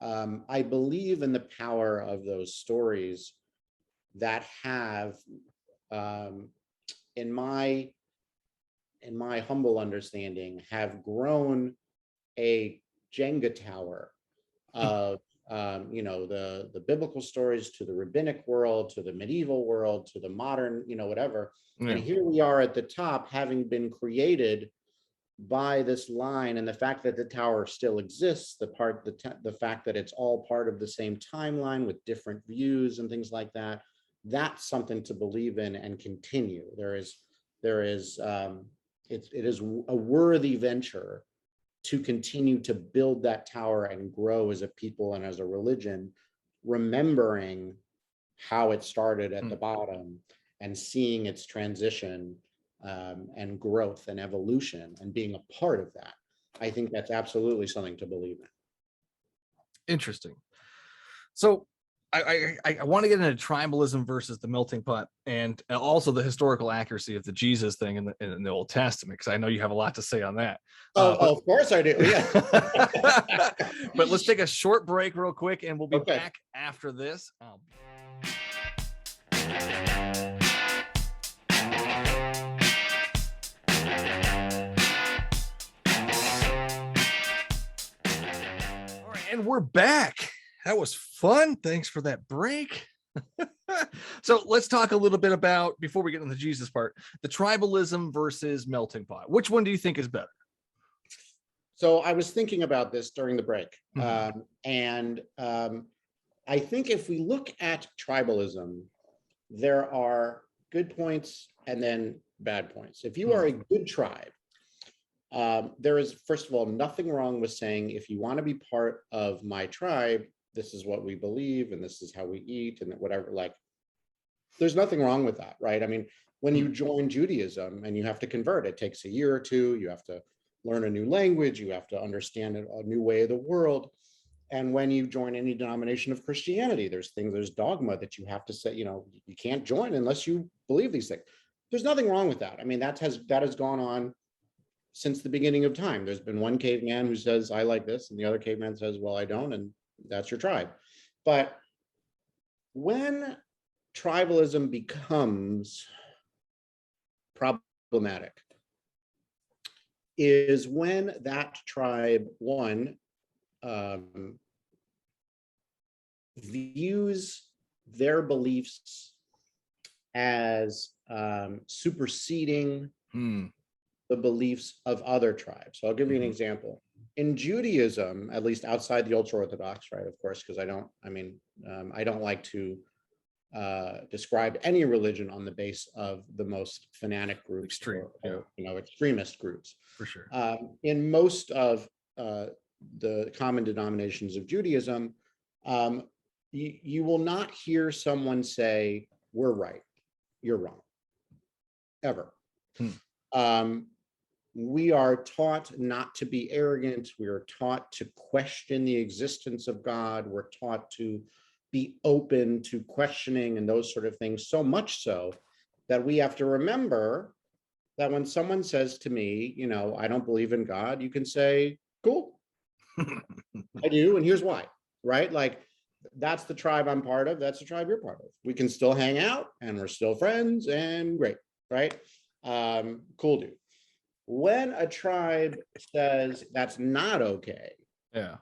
I believe in the power of those stories that have, in my humble understanding, have grown a Jenga tower of, you know, the biblical stories to the rabbinic world, to the medieval world, to the modern, you know, whatever. And here we are at the top, having been created by this line, and the fact that the tower still exists, the fact that it's all part of the same timeline with different views and things like that. That's something to believe in and continue. It is a worthy venture to continue to build that tower and grow as a people and as a religion, remembering how it started at the bottom and seeing its transition, and growth and evolution and being a part of that. I think that's absolutely something to believe in. Interesting. So I want to get into tribalism versus the melting pot, and also the historical accuracy of the Jesus thing in the Old Testament, because I know you have a lot to say on that. Of course I do. Yeah. But let's take a short break real quick, and we'll be Okay. back after this. All right, and we're back. That was fun. Thanks for that break. So let's talk a little bit about, before we get into the Jesus part, the tribalism versus melting pot. Which one do you think is better? So I was thinking about this during the break. And I think if we look at tribalism, there are good points and then bad points. If you are a good tribe, there is, first of all, nothing wrong with saying, if you want to be part of my tribe, this is what we believe and this is how we eat and whatever. Like, there's nothing wrong with that, right? I mean, when you join Judaism and you have to convert, it takes a year or two. You have to learn a new language. You have to understand a new way of the world. And when you join any denomination of Christianity, there's dogma that you have to say, you know, you can't join unless you believe these things. There's nothing wrong with that. I mean, that has gone on since the beginning of time. There's been one caveman who says, I like this, and the other caveman says, well, I don't, and that's your tribe. But when tribalism becomes problematic is when that tribe, one, views their beliefs as superseding the beliefs of other tribes. So I'll give you an example. In Judaism, at least outside the ultra-Orthodox, right, of course, because I don't like to describe any religion on the base of the most fanatic groups, Extreme, or, you know, extremist groups. For sure. In most of the common denominations of Judaism, you will not hear someone say, we're right, you're wrong, ever. We are taught not to be arrogant. We are taught to question the existence of God. We're taught to be open to questioning and those sort of things, so much so that we have to remember that when someone says to me, I don't believe in God, you can say, cool, I do, and here's why, right? Like, that's the tribe I'm part of. That's the tribe you're part of. We can still hang out and we're still friends and great, right? Cool, dude. When a tribe says that's not okay, Yeah.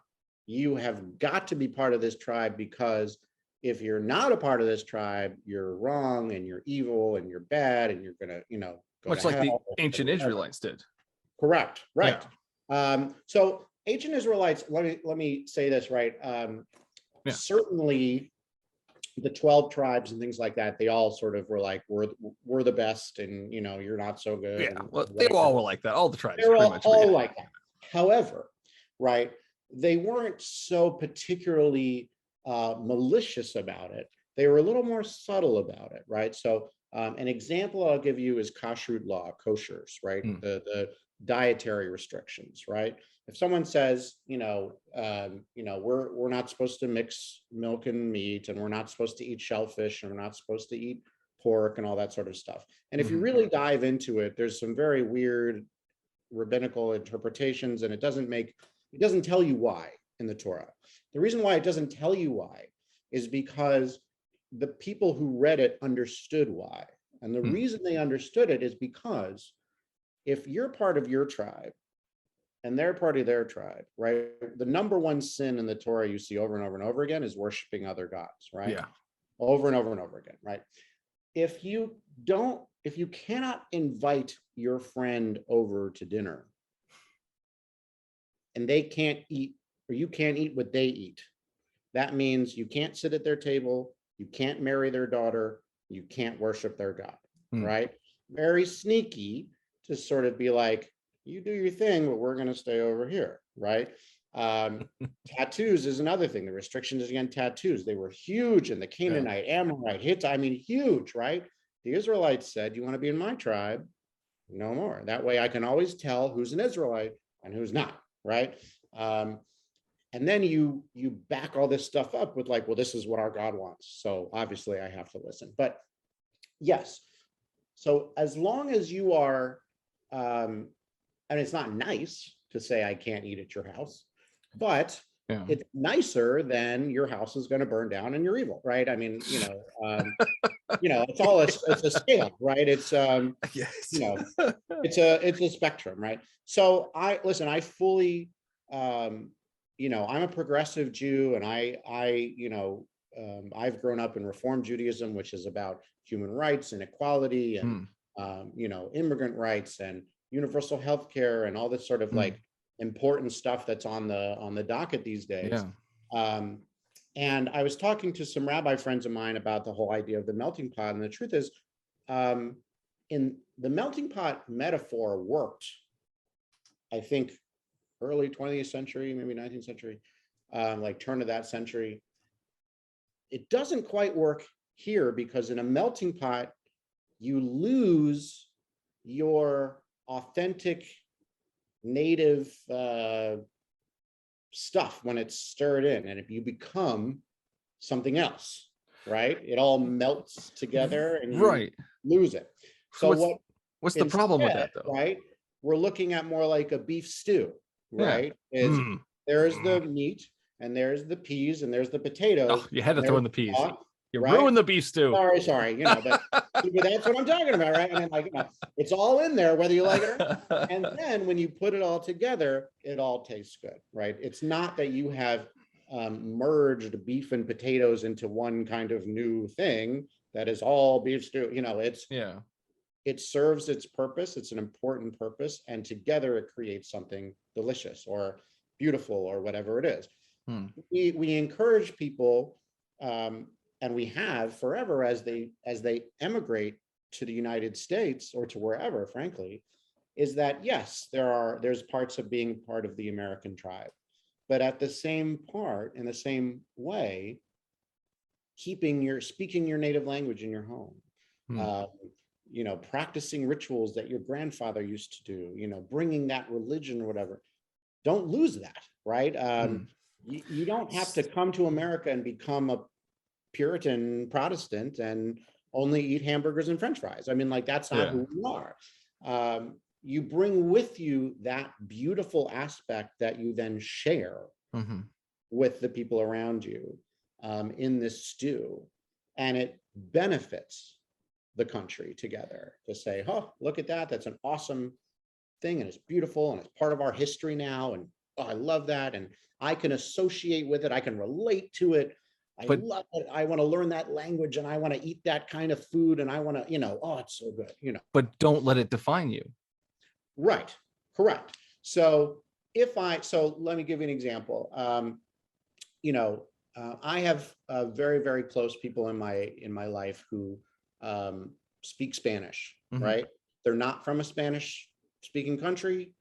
you have got to be part of this tribe, because if you're not a part of this tribe, you're wrong and you're evil and you're bad and you're gonna, go Much to like the hell. ancient Israelites did. Correct. Right. So ancient Israelites, let me say this, right. Certainly the 12 tribes and things like that, they all sort of were like, we're the best, and you're not so good. Yeah, well, they all were like that. All the tribes. They're all like that. However, right, they weren't so particularly malicious about it. They were a little more subtle about it, right? So an example I'll give you is kashrut law, koshers, right? The dietary restrictions, right? If someone says, we're not supposed to mix milk and meat, and we're not supposed to eat shellfish, and we're not supposed to eat pork and all that sort of stuff. And if you really dive into it, there's some very weird rabbinical interpretations, and it doesn't tell you why in the Torah. The reason why it doesn't tell you why is because the people who read it understood why. And the reason they understood it is because if you're part of your tribe and they're part of their tribe, right? The number one sin in the Torah you see over and over and over again is worshiping other gods, right? Yeah. Over and over and over again, right? If you cannot invite your friend over to dinner and they can't eat, or you can't eat what they eat, that means you can't sit at their table, you can't marry their daughter, you can't worship their God, right? Very sneaky to sort of be like, you do your thing, but we're going to stay over here, right? Tattoos is another thing. The restrictions against tattoos, they were huge in the Canaanite, Amorite, Hittite, I mean, huge, right? The Israelites said, you want to be in my tribe? No more. That way I can always tell who's an Israelite and who's not, right? And then you back all this stuff up with like, well, this is what our God wants, so obviously I have to listen. But yes, so as long as you are, and it's not nice to say I can't eat at your house, but it's nicer than your house is going to burn down and you're evil, right? I mean, it's all it's a scale, right? It's it's a spectrum, right? So I fully, I'm a progressive Jew, and I've grown up in Reform Judaism, which is about human rights and equality and immigrant rights and universal health care and all this sort of like important stuff that's on the docket these days. And I was talking to some rabbi friends of mine about the whole idea of the melting pot, and the truth is, in the melting pot metaphor worked, I think, early 20th century, maybe 19th century, like turn of that century. It doesn't quite work here, because in a melting pot, you lose your authentic native stuff when it's stirred in, and if you become something else, right, it all melts together and you lose it. So what's the problem with that, though? Right, we're looking at more like a beef stew, right? There's the meat, and there's the peas, and there's the potatoes. Oh, you had to throw in the peas. You right? ruined the beef stew. Sorry, but that's what I'm talking about, right? And then, like, it's all in there, whether you like it or not. And then when you put it all together, it all tastes good, right? It's not that you have merged beef and potatoes into one kind of new thing that is all beef stew. It serves its purpose. It's an important purpose, and together it creates something delicious or beautiful or whatever it is. We encourage people, and we have forever, as they emigrate to the United States or to wherever, frankly, is that yes, there's parts of being part of the American tribe, but at the same part, in the same way, speaking your native language in your home, practicing rituals that your grandfather used to do, bringing that religion or whatever. Don't lose that, right? You don't have to come to America and become a Puritan Protestant and only eat hamburgers and French fries. I mean, like, that's not who we are. You bring with you that beautiful aspect that you then share with the people around you in this stew, and it benefits the country together to say, oh, look at that. That's an awesome thing, and it's beautiful, and it's part of our history now, and oh, I love that, and I can associate with it. I can relate to it. I love it. I want to learn that language, and I want to eat that kind of food, and I want to, oh, it's so good, But don't let it define you. Right. Correct. So let me give you an example. I have very, very close people in my life who speak Spanish, right? They're not from a Spanish speaking country,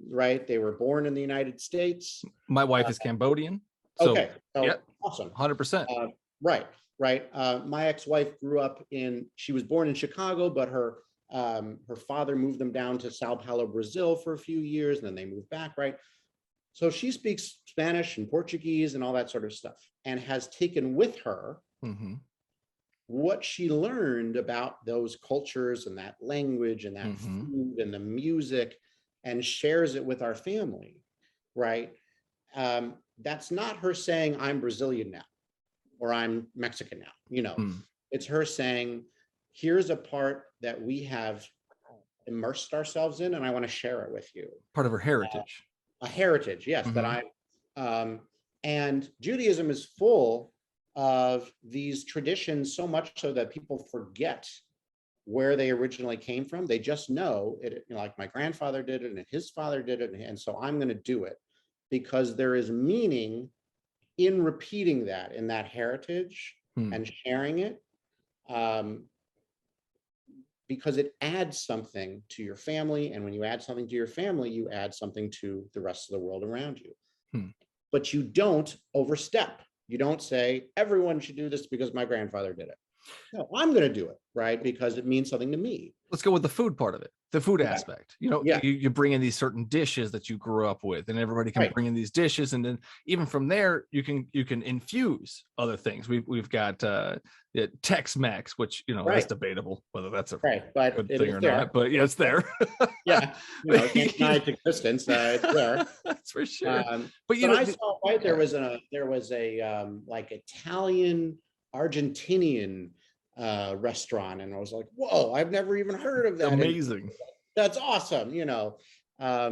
right? They were born in the United States. My wife is Cambodian. So, okay. So yeah, awesome. 100%. Right. My ex-wife she was born in Chicago, but her father moved them down to Sao Paulo, Brazil for a few years, and then they moved back, right? So she speaks Spanish and Portuguese and all that sort of stuff, and has taken with her what she learned about those cultures and that language and that food and the music, and shares it with our family, right? That's not her saying, I'm Brazilian now, or I'm Mexican now, It's her saying, here's a part that we have immersed ourselves in, and I want to share it with you. Part of her heritage. A heritage, yes, that and Judaism is full of these traditions, so much so that people forget where they originally came from. They just know it, like my grandfather did it, and his father did it, and so I'm going to do it, because there is meaning in repeating that, in that heritage and sharing it, because it adds something to your family. And when you add something to your family, you add something to the rest of the world around you. But you don't overstep. You don't say, everyone should do this because my grandfather did it. No, I'm going to do it, right? Because it means something to me. Let's go with the food part of it, the food aspect. You bring in these certain dishes that you grew up with, and everybody can bring in these dishes, and then even from there, you can infuse other things. We've got Tex-Mex, which that's debatable whether that's a good thing or not. But yeah, it's there. It can't deny its existence. It's there. That's for sure. But I saw there was a like Italian Argentinian restaurant, and I was like, whoa, I've never even heard of that. Amazing. And that's awesome,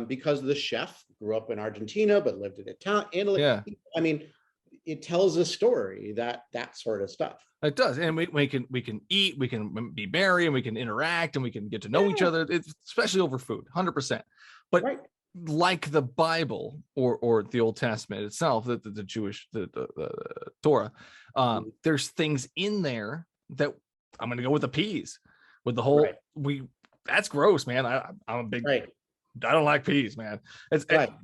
because the chef grew up in Argentina but lived in Italy. I mean, it tells a story, that sort of stuff. It does. And we can eat, we can be merry, and we can interact, and we can get to know each other. It's especially over food, 100%. But like the Bible or the Old Testament itself, the Jewish, the Torah, there's things in there that I'm going to go with the peas, with the whole, that's gross, man. I'm a big, I don't like peas, man.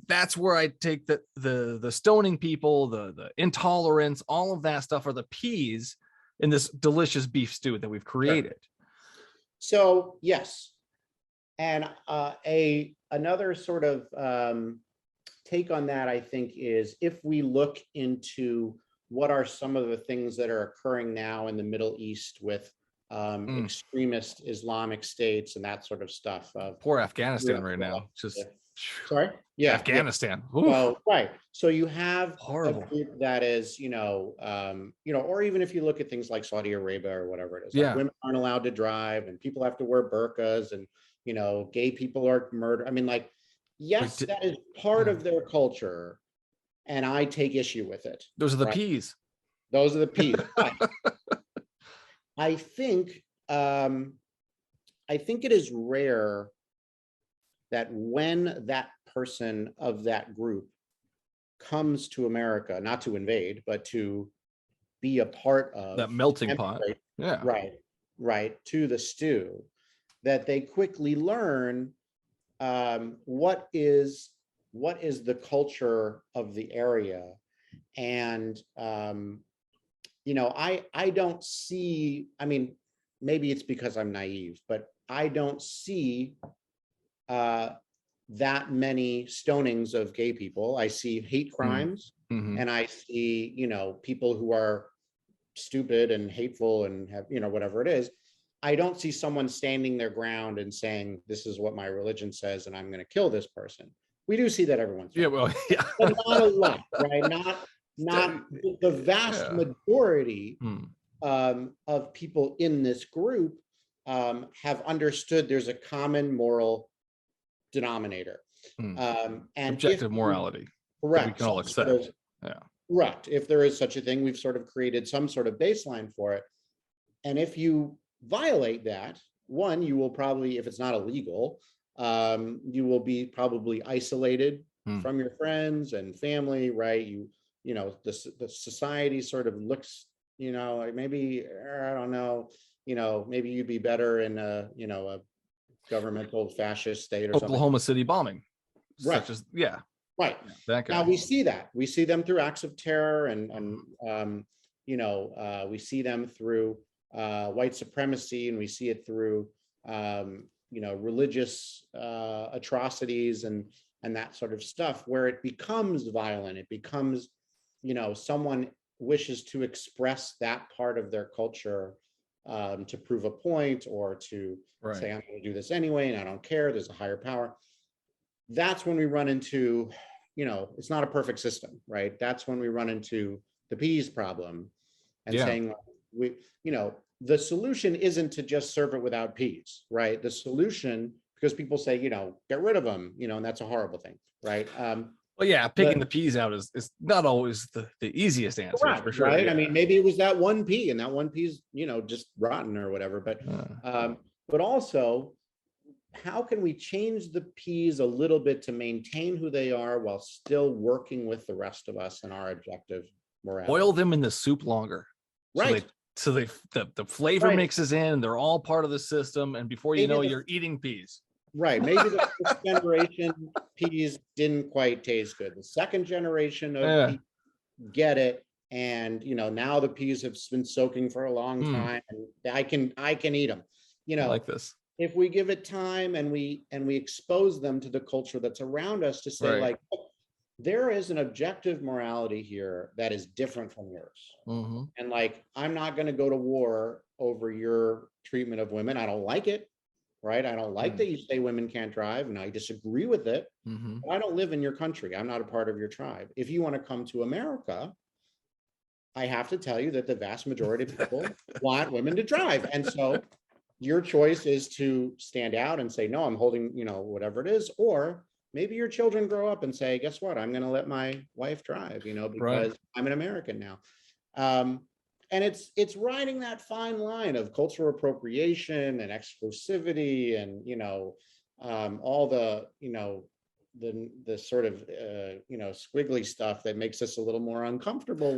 That's where I take the stoning people, the intolerance, all of that stuff are the peas in this delicious beef stew that we've created. So yes. And another sort of take on that, I think, is if we look into what are some of the things that are occurring now in the Middle East with extremist Islamic states and that sort of stuff. Poor Afghanistan right now. Sorry? Yeah. Afghanistan. So, So you have horrible a group that is, or even if you look at things like Saudi Arabia or whatever it is, like women aren't allowed to drive, and people have to wear burqas, and gay people are murdered. I mean, like, yes, that is part of their culture, and I take issue with it. Those are the peas. Those are the peas. I think it is rare that when that person of that group comes to America, not to invade, but to be a part of that melting pot, to the stew, that they quickly learn what is the culture of the area. And I don't see, I mean, maybe it's because I'm naive, but I don't see that many stonings of gay people. I see hate crimes, and I see, people who are stupid and hateful and have, whatever it is. I don't see someone standing their ground and saying, this is what my religion says, and I'm going to kill this person. We do see that every once in a while. Yeah. But not a lot, right? Not the vast majority of people in this group have understood there's a common moral denominator. And objective morality. Correct. We can all accept. Correct. If there is such a thing, we've sort of created some sort of baseline for it. And if you violate that, one, you will probably, if it's not illegal, you will be probably isolated from your friends and family, right? The society sort of looks, like maybe, I don't know, maybe you'd be better in a governmental fascist state or Oklahoma City bombing. Right. Right. That guy. Now we see that. We see them through acts of terror and we see them through white supremacy, and we see it through religious atrocities and that sort of stuff, where it becomes violent. It becomes, someone wishes to express that part of their culture to prove a point, or to say, I'm going to do this anyway, and I don't care. There's a higher power. That's when we run into, it's not a perfect system, right? That's when we run into the peas problem and saying, the solution isn't to just serve it without peas, right? The solution, because people say, get rid of them, and that's a horrible thing, right? Picking the peas out is not always the easiest answer, correct, for sure. Right? Yeah. I mean, maybe it was that one pea, and that one pea's, just rotten or whatever. But also, how can we change the peas a little bit to maintain who they are while still working with the rest of us and our objective morality? Boil them in the soup longer. Right. So the flavor mixes in, they're all part of the system, and before you know, you're eating peas. Right. Maybe the first generation peas didn't quite taste good. The second generation of peas get it, and now the peas have been soaking for a long time, and I can eat them. I like this. If we give it time and we expose them to the culture that's around us, to say, like, there is an objective morality here that is different from yours. And like, I'm not going to go to war over your treatment of women. I don't like it, right? I don't like that you say women can't drive, and I disagree with it. But I don't live in your country. I'm not a part of your tribe. If you want to come to America, I have to tell you that the vast majority of people want women to drive. And so your choice is to stand out and say, no, I'm holding, whatever it is. Or maybe your children grow up and say, guess what? I'm going to let my wife drive, because I'm an American now. And it's riding that fine line of cultural appropriation and exclusivity and, all the, the sort of, squiggly stuff that makes us a little more uncomfortable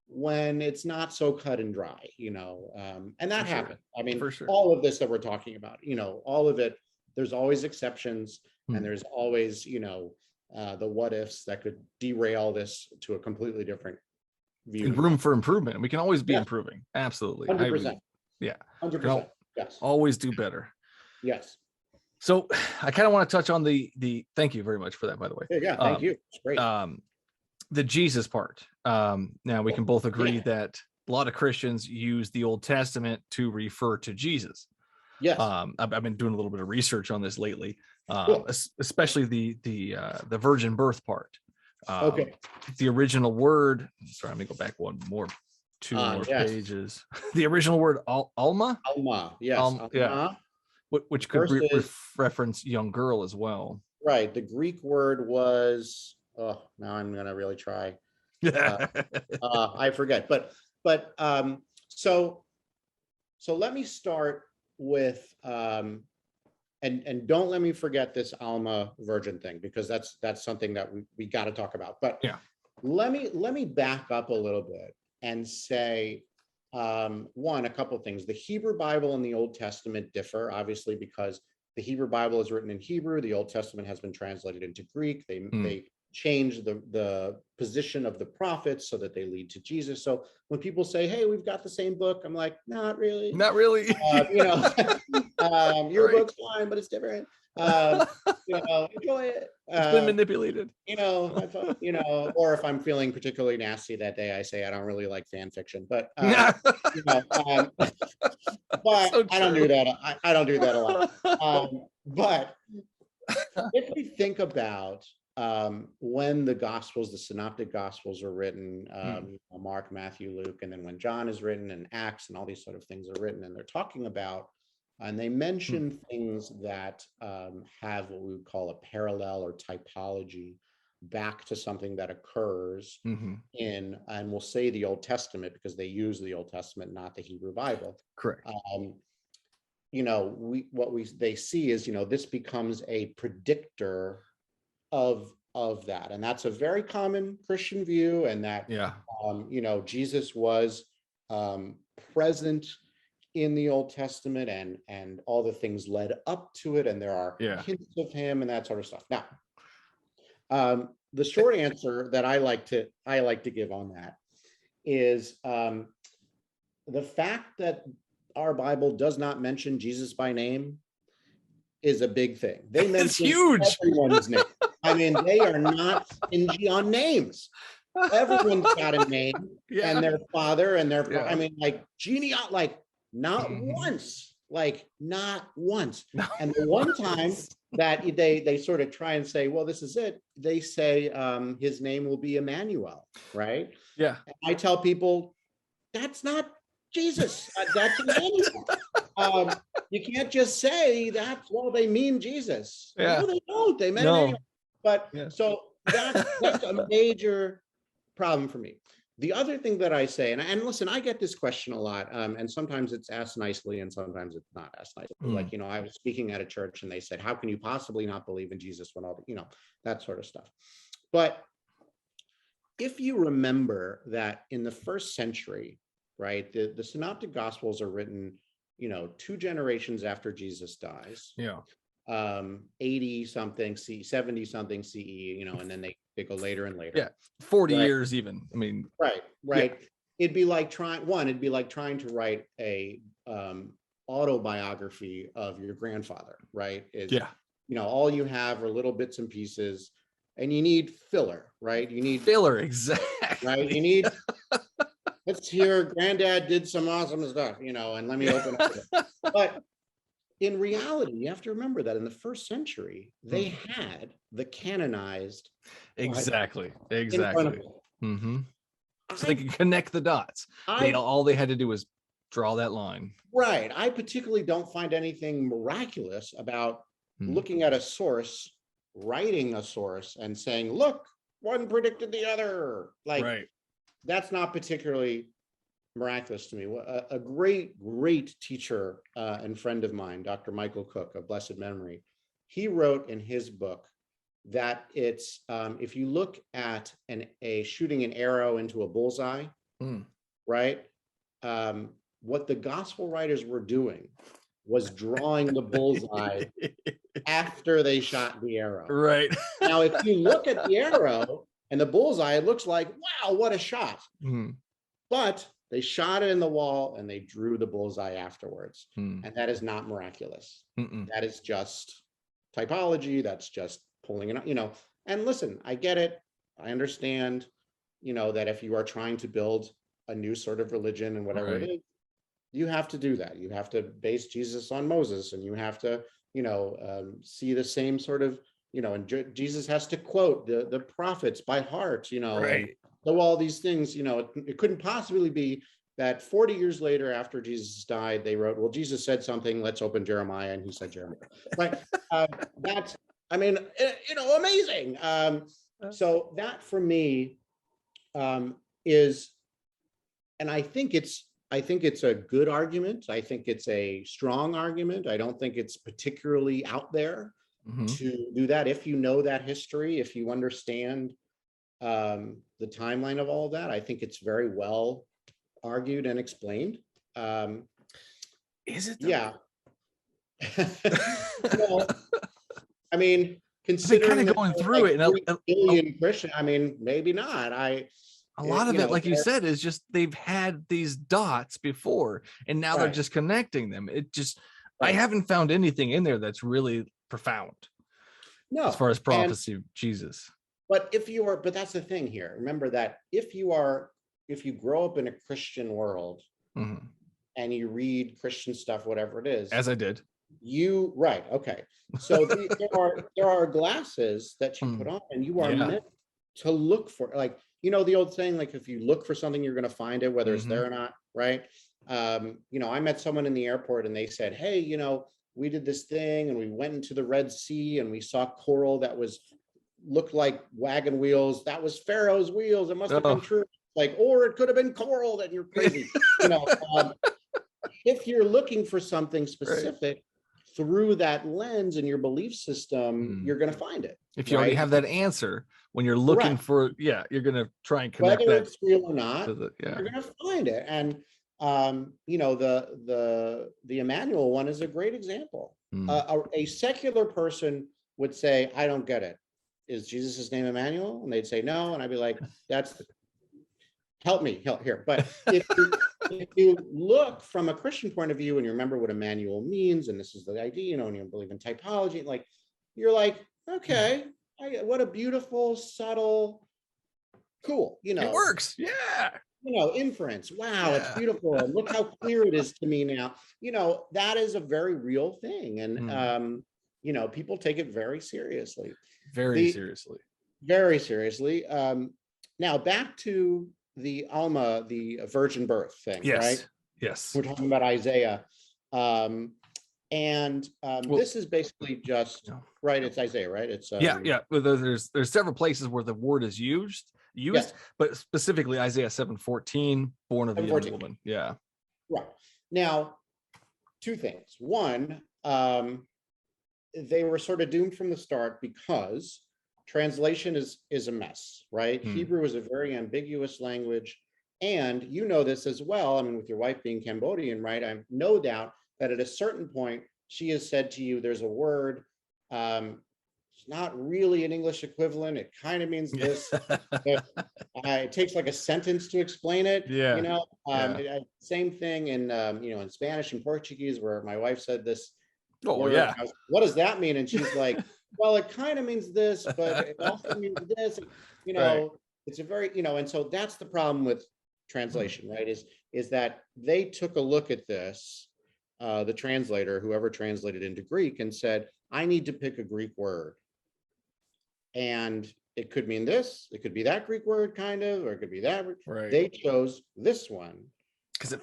when it's not so cut and dry, and that happens. I mean, all of this that we're talking about, all of it, there's always exceptions, and there's always, the what ifs that could derail this to a completely different view. And room for improvement. We can always be improving. Absolutely. 100%. 100%. Yes. Always do better. Yes. So I kind of want to touch on the thank you very much for that, by the way. Yeah. Thank you. It's great. The Jesus part. Now we can both agree that a lot of Christians use the Old Testament to refer to Jesus. Yes. I've been doing a little bit of research on this lately, especially the virgin birth part. The original word. Sorry, let me go back two more pages. The original word Alma. Alma. Yes. Alma. Yeah. Which could reference young girl as well. Right. The Greek word was. Oh, now I'm gonna really try. I forget. But so let me start with and don't let me forget this Alma virgin thing, because that's something that we got to talk about. But let me back up a little bit and say a couple things. The Hebrew Bible and the Old Testament differ, obviously, because the Hebrew Bible is written in Hebrew. The Old Testament has been translated into Greek. They change the position of the prophets so that they lead to Jesus. So when people say, "Hey, we've got the same book," I'm like, "Not really. Not really. Your Right. book's fine, but it's different. Enjoy it." It's been manipulated. Or if I'm feeling particularly nasty that day, I say I don't really like fan fiction, but but So I don't do true. that. I don't do that a lot. But if we think about when the synoptic gospels are written, Mark, Matthew, Luke, and then when John is written and Acts and all these sort of things are written, and they're talking about, and they mention things that have what we would call a parallel or typology back to something that occurs in, and we'll say the Old Testament because they use the Old Testament, not the Hebrew Bible. Correct. They see is, this becomes a predictor of that, and that's a very common Christian view, and that Jesus was present in the Old Testament, and all the things led up to it, and there are hints of him and that sort of stuff. Now, the short answer that I like to give on that is the fact that our Bible does not mention Jesus by name is a big thing. They mention huge. Everyone's name. I mean, they are not stingy on names. Everyone's got a name, and their father and their. I mean, like not once. Not once. And the one time that they sort of try and say, well, this is it. They say his name will be Emmanuel, right? Yeah. And I tell people that's not Jesus. That's Emmanuel. You can't just say that. Well, they mean Jesus. Yeah. No, they don't. They meant Emmanuel. But so that's a major problem for me. The other thing that I say, and listen, I get this question a lot, and sometimes it's asked nicely and sometimes it's not asked nicely. Like, I was speaking at a church and they said, how can you possibly not believe in Jesus when all the, that sort of stuff. But if you remember that in the first century, right, the synoptic gospels are written, 2 generations after Jesus dies. 80 something CE, 70 something CE, and then they go later and later. 40 years even. I mean, right. Yeah. It'd be like trying to write a autobiography of your grandfather, right? All you have are little bits and pieces, and you need filler, right? You need filler, exactly. Right? You need let's hear granddad did some awesome stuff, and let me open up. But in reality, you have to remember that in the first century, they had the canonized. Exactly. So they could connect the dots. All they had to do was draw that line. Right. I particularly don't find anything miraculous about looking at a source, writing a source, and saying, look, one predicted the other. That's not particularly miraculous to me. A great teacher and friend of mine, Dr. Michael Cook of blessed memory, he wrote in his book that it's if you look at a shooting an arrow into a bullseye, right? What the gospel writers were doing was drawing the bullseye after they shot the arrow. Right. Now, if you look at the arrow and the bullseye, it looks like, wow, what a shot. But they shot it in the wall and they drew the bullseye afterwards. And that is not miraculous. That is just typology. That's just pulling it out, And listen, I get it. I understand, that if you are trying to build a new sort of religion and whatever it is, you have to do that. You have to base Jesus on Moses, and you have to, see the same sort of, and Jesus has to quote the prophets by heart, So all these things, it couldn't possibly be that 40 years later after Jesus died, they wrote, well, Jesus said something, let's open Jeremiah, and he said Jeremiah. Right? That's, amazing. So that for me is, and I think it's a good argument. I think it's a strong argument. I don't think it's particularly out there to do that. If you know that history, if you understand the timeline of all of that, I think it's very well argued and explained. Is it? Yeah. Considering kind of that going there's through like it, and 3 billion Christian, I mean, maybe not. a lot of you it, know, like you said, is just they've had these dots before, and now they're Right. just connecting them. I Right. haven't found anything in there that's really profound No. as far as And prophecy of Jesus. but that's the thing here. Remember that if you grow up in a Christian world Mhm. and you read Christian stuff, whatever it is, As I did. right, okay. So there are glasses that you put Mm. on, and you are Yeah. meant to look for, like, you know, the old saying, like, if you look for something, you're going to find it, whether it's Mhm. there or not, right? You know, I met someone in the airport and they said, hey, you know, we did this thing and we went into the Red Sea and we saw coral that looked like wagon wheels. That was Pharaoh's wheels. It must have been Oh. true. Like, or it could have been coral. That you're crazy. You know, if you're looking for something specific through that lens in your belief system, you're going to find it. If you already right? have that answer, when you're looking Correct. for, you're going to try and connect Whether that it's real or not, to the, you're going to find it. And you know, the Emmanuel one is a great example. A secular person would say, I don't get it. Is Jesus' name Emmanuel? And they'd say no. And I'd be like, help me here. But if you look from a Christian point of view and you remember what Emmanuel means, and this is the idea, you know, and you believe in typology, like, you're like, okay, what a beautiful, subtle, cool, you know. It works. Yeah. You know, inference. Wow, it's beautiful. And look how clear it is to me now. You know, that is a very real thing. And, you know, people take it very seriously. Very seriously. Very seriously. Now back to the Alma, the virgin birth thing, right? Yes. We're talking about Isaiah. This is basically just, right, it's Isaiah, right? It's yeah. Well, there's several places where the word is used, but specifically Isaiah 7:14, born of a young woman. Yeah. Right. Now, two things. One, they were sort of doomed from the start because translation is a mess, right? Hebrew is a very ambiguous language. And you know this as well. I mean, with your wife being Cambodian, right? I have no doubt that at a certain point, she has said to you, there's a word, it's not really an English equivalent. It kind of means this. It takes like a sentence to explain it. Yeah. You know, same thing in, you know, in Spanish and Portuguese, where my wife said this. Oh, yeah. What does that mean? And she's like, well, it kind of means this, but it also means this. You know, it's a very, you know, and so that's the problem with translation, right? Is that they took a look at this, the translator, whoever translated into Greek, and said, I need to pick a Greek word. And it could mean this, it could be that Greek word, kind of, or it could be that. Right. They chose this one. Because it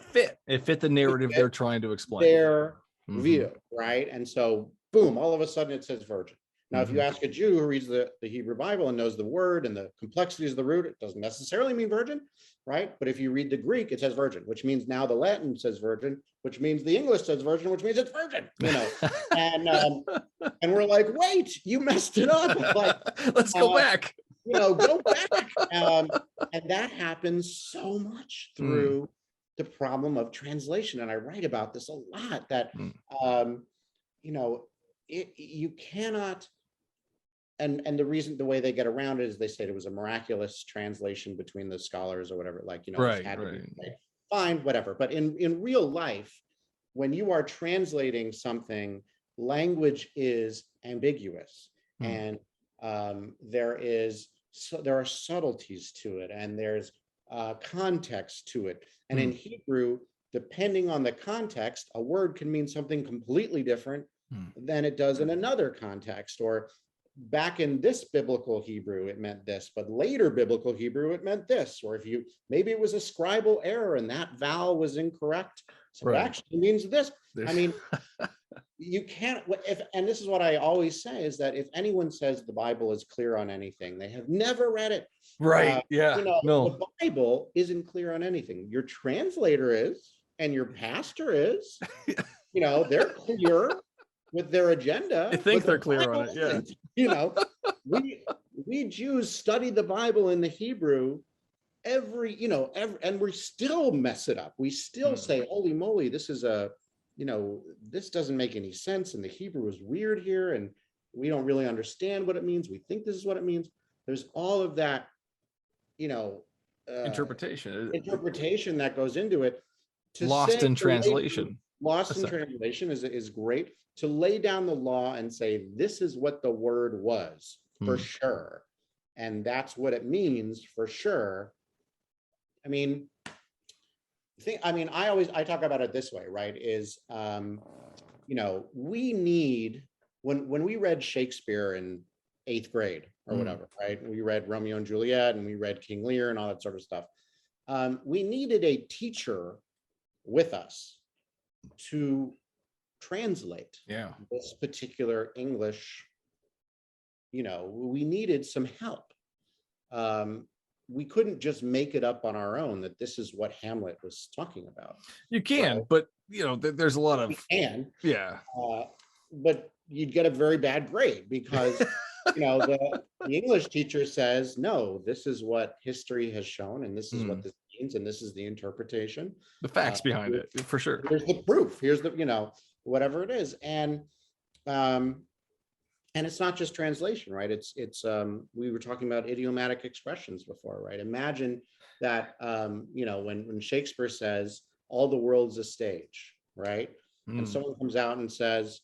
fit the narrative they're trying to explain. Their view, right? And so, boom, all of a sudden it says virgin. Now, if you ask a Jew who reads the Hebrew Bible and knows the word and the complexities of the root, it doesn't necessarily mean virgin, right? But if you read the Greek, it says virgin, which means now the Latin says virgin, which means the English says virgin, which means it's virgin, you know. And we're like, wait, you messed it up. Like, let's go back. You know, go back. And that happens so much through the problem of translation. And I write about this a lot, that, you know, you cannot, and the way they get around it is they said it was a miraculous translation between the scholars or whatever, like, you know, right. Fine, whatever. But in real life, when you are translating something, language is ambiguous, and there are subtleties to it, and there's context to it. And in Hebrew, depending on the context, a word can mean something completely different than it does in another context. Or back in this biblical Hebrew, it meant this, but later biblical Hebrew, it meant this. Or maybe it was a scribal error and that vowel was incorrect, so it actually means this. I mean, you can't, and this is what I always say, is that if anyone says the Bible is clear on anything, they have never read it. Right. Yeah. You know, no. The Bible isn't clear on anything. Your translator is, and your pastor is. You know, they're clear with their agenda. I think they're clear on it. Yeah. You know, we Jews study the Bible in the Hebrew and we still mess it up. We still say, holy moly, this is this doesn't make any sense. And the Hebrew is weird here. And, we don't really understand what it means. We think this is what it means. There's all of that, interpretation that goes into it. Lost in translation. Lost in translation is great. To lay down the law and say, this is what the word was for sure. And that's what it means for sure. I mean, I talk about it this way, right? Is, we need, when we read Shakespeare in 8th grade or whatever, right? We read Romeo and Juliet and we read King Lear and all that sort of stuff. We needed a teacher with us to translate this particular English. We needed some help. We couldn't just make it up on our own that this is what Hamlet was talking about. You can, but there's a lot of but you'd get a very bad grade because the English teacher says, no, this is what history has shown, and this is what this means, and this is the interpretation, the facts behind it, for sure. Here's the proof. Here's the whatever it is, and it's not just translation, right? It's we were talking about idiomatic expressions before, right? Imagine that when Shakespeare says all the world's a stage, right? And someone comes out and says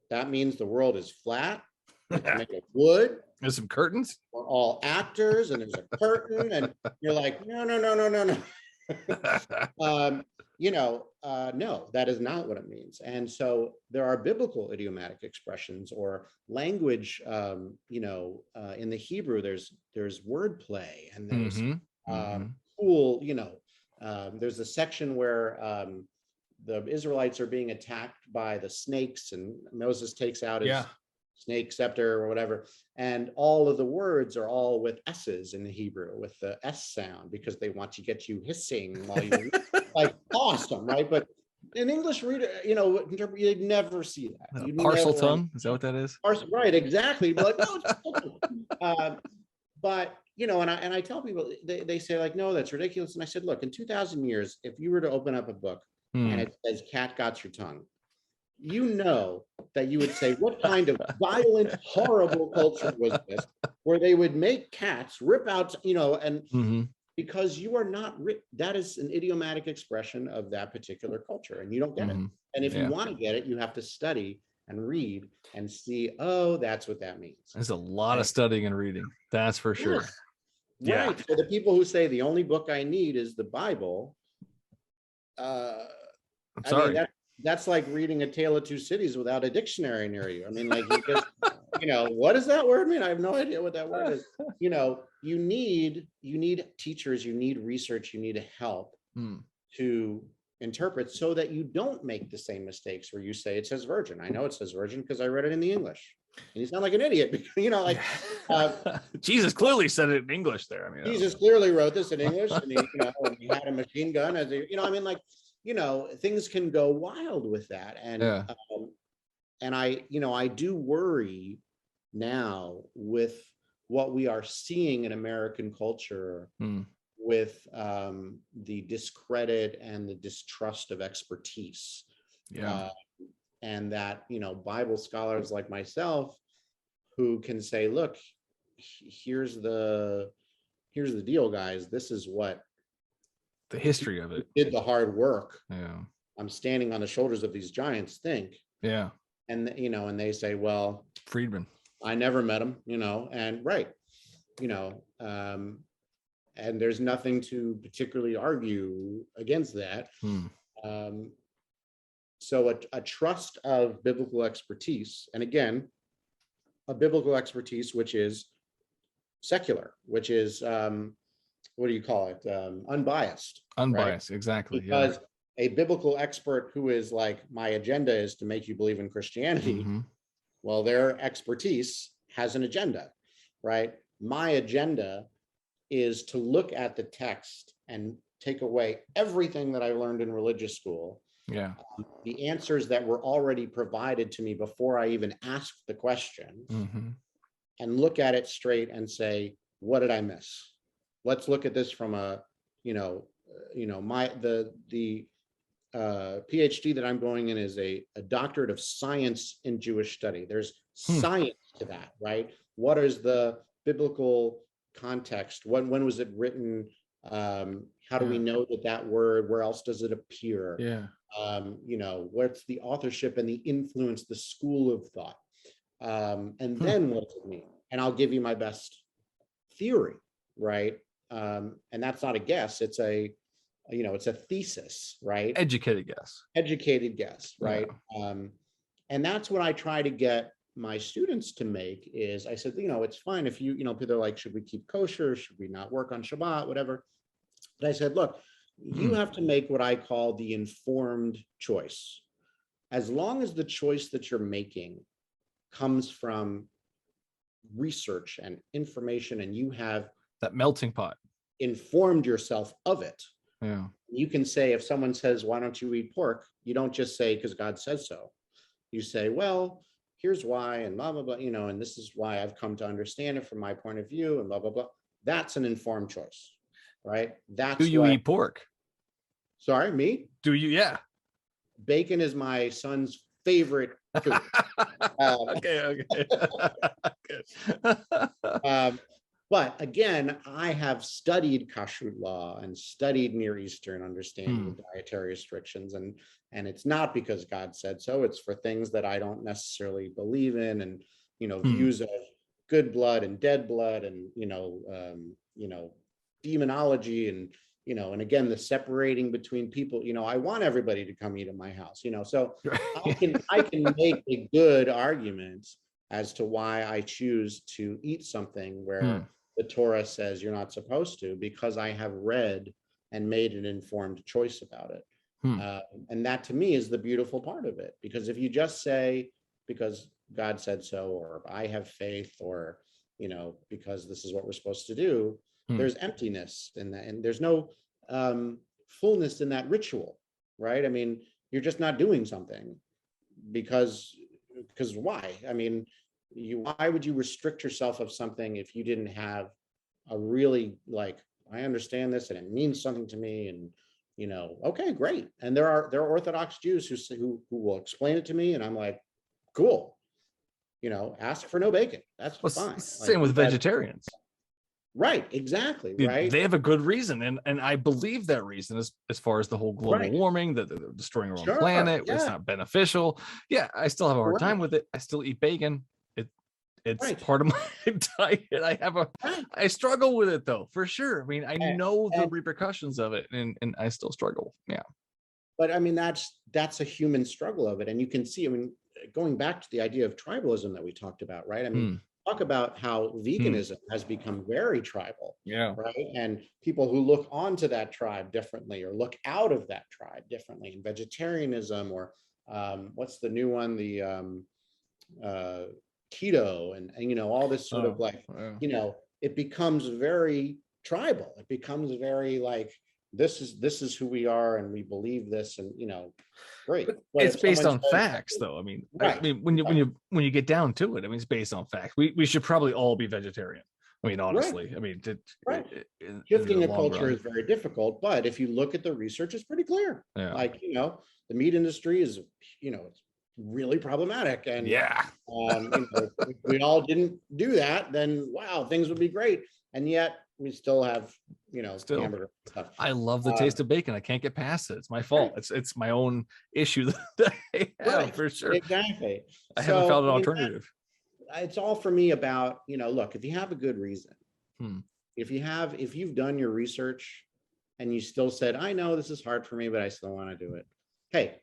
that means the world is flat. It's made of wood. There's some curtains. We're all actors, and there's a curtain, and you're like, no. No, that is not what it means. And so there are biblical idiomatic expressions or language. In the Hebrew, there's wordplay, and there's cool. There's a section where the Israelites are being attacked by the snakes, and Moses takes out his snake scepter or whatever, and all of the words are all with S's in the Hebrew, with the S sound, because they want to get you hissing while you like awesome, right? But an English reader, you'd never see that. Parcel tongue, is that what that is? Right, exactly. But but and I tell people, they say like, no, that's ridiculous. And I said, look, in 2,000 years, if you were to open up a book and it says "cat got your tongue," that you would say, what kind of violent, horrible culture was this, where they would make cats rip out, because you are not, that is an idiomatic expression of that particular culture, and you don't get it. And if you want to get it, you have to study and read and see, oh, that's what that means. There's a lot of studying and reading, that's for sure. Yeah. Right. So the people who say the only book I need is the Bible, I'm sorry. That's like reading A Tale of Two Cities without a dictionary near you. I mean, like, you just, what does that word mean? I have no idea what that word is. You need teachers, you need research, you need help to interpret, so that you don't make the same mistakes where you say it says virgin. I know it says virgin because I read it in the English. And you sound like an idiot, Jesus clearly said it in English there. I mean, Jesus clearly wrote this in English, and he had a machine gun as things can go wild with that. And I do worry now with what we are seeing in American culture with the discredit and the distrust of expertise. And that, Bible scholars like myself who can say, look, here's the deal, guys. This is what the history of it did the hard work. I'm standing on the shoulders of these giants think. And and they say, well, Friedman, I never met him, and right, and there's nothing to particularly argue against that. So a trust of biblical expertise, and again, a biblical expertise which is secular, which is what do you call it? Unbiased. Unbiased, right? Exactly. Because a biblical expert who is like, my agenda is to make you believe in Christianity, well, their expertise has an agenda, right? My agenda is to look at the text and take away everything that I learned in religious school. The answers that were already provided to me before I even asked the questions, and look at it straight and say, what did I miss? Let's look at this from a, the PhD that I'm going in is a doctorate of science in Jewish study. There's science to that, right? What is the biblical context? When was it written? How do we know that word? Where else does it appear? Yeah. What's the authorship and the influence, the school of thought? And then what does it mean? And I'll give you my best theory, right? And that's not a guess. It's a thesis, right? Educated guess, right? Yeah. And that's what I try to get my students to make is I said, it's fine if people are like, should we keep kosher? Should we not work on Shabbat? Whatever. But I said, look, you have to make what I call the informed choice. As long as the choice that you're making comes from research and information, and you have that melting pot, informed yourself of it. Yeah. You can say, if someone says, why don't you eat pork? You don't just say, because God says so. You say, well, here's why, and blah, blah, blah, and this is why I've come to understand it from my point of view, and blah, blah, blah. That's an informed choice, right? Do you eat pork? Sorry, me? Do you? Yeah. Bacon is my son's favorite food. Okay. But again, I have studied kashrut law and studied Near Eastern understanding of dietary restrictions, and it's not because God said so. It's for things that I don't necessarily believe in, and views of good blood and dead blood, and demonology, and and again the separating between people. I want everybody to come eat at my house. So I can make a good argument as to why I choose to eat something where the Torah says you're not supposed to, because I have read and made an informed choice about it. And that to me is the beautiful part of it, because if you just say, because God said so, or I have faith, or, because this is what we're supposed to do, there's emptiness in that, and there's no fullness in that ritual, right? I mean, you're just not doing something because why? I mean, why would you restrict yourself of something if you didn't have a really I understand this and it means something to me, and okay, great. And there are Orthodox Jews who will explain it to me, and I'm like, cool. Ask for no bacon. That's fine. Same with vegetarians. Right, exactly. Right. They have a good reason, and I believe that reason as far as the whole global warming, that they're destroying our own planet. It's not beneficial. Yeah, I still have a hard time with it. I still eat bacon. It's part of my diet. I struggle with it though, for sure. I mean, I know the repercussions of it, and I still struggle. Yeah. But I mean, that's a human struggle of it. And you can see, I mean, going back to the idea of tribalism that we talked about, right? I mean, talk about how veganism has become very tribal. Yeah. Right. And people who look onto that tribe differently, or look out of that tribe differently, and vegetarianism, or what's the new one? The keto, and all this sort of it becomes very tribal. It becomes very this is who we are, and we believe this, and great. But it's based on facts, though. I mean, I mean, when you get down to it, I mean, it's based on facts. We should probably all be vegetarian. I mean, honestly, I mean, shifting a culture is very difficult, but if you look at the research, it's pretty clear. Yeah. The meat industry is, it's really problematic, and if we all didn't do that, then wow, things would be great. And yet we still have hamburger stuff. I love the taste of bacon. I can't get past it. It's my fault. It's my own issue that I have, for sure. Exactly. I haven't found an alternative. It's all for me about, look, if you have a good reason, if you've done your research and you still said, I know this is hard for me, but I still want to do it. Hey,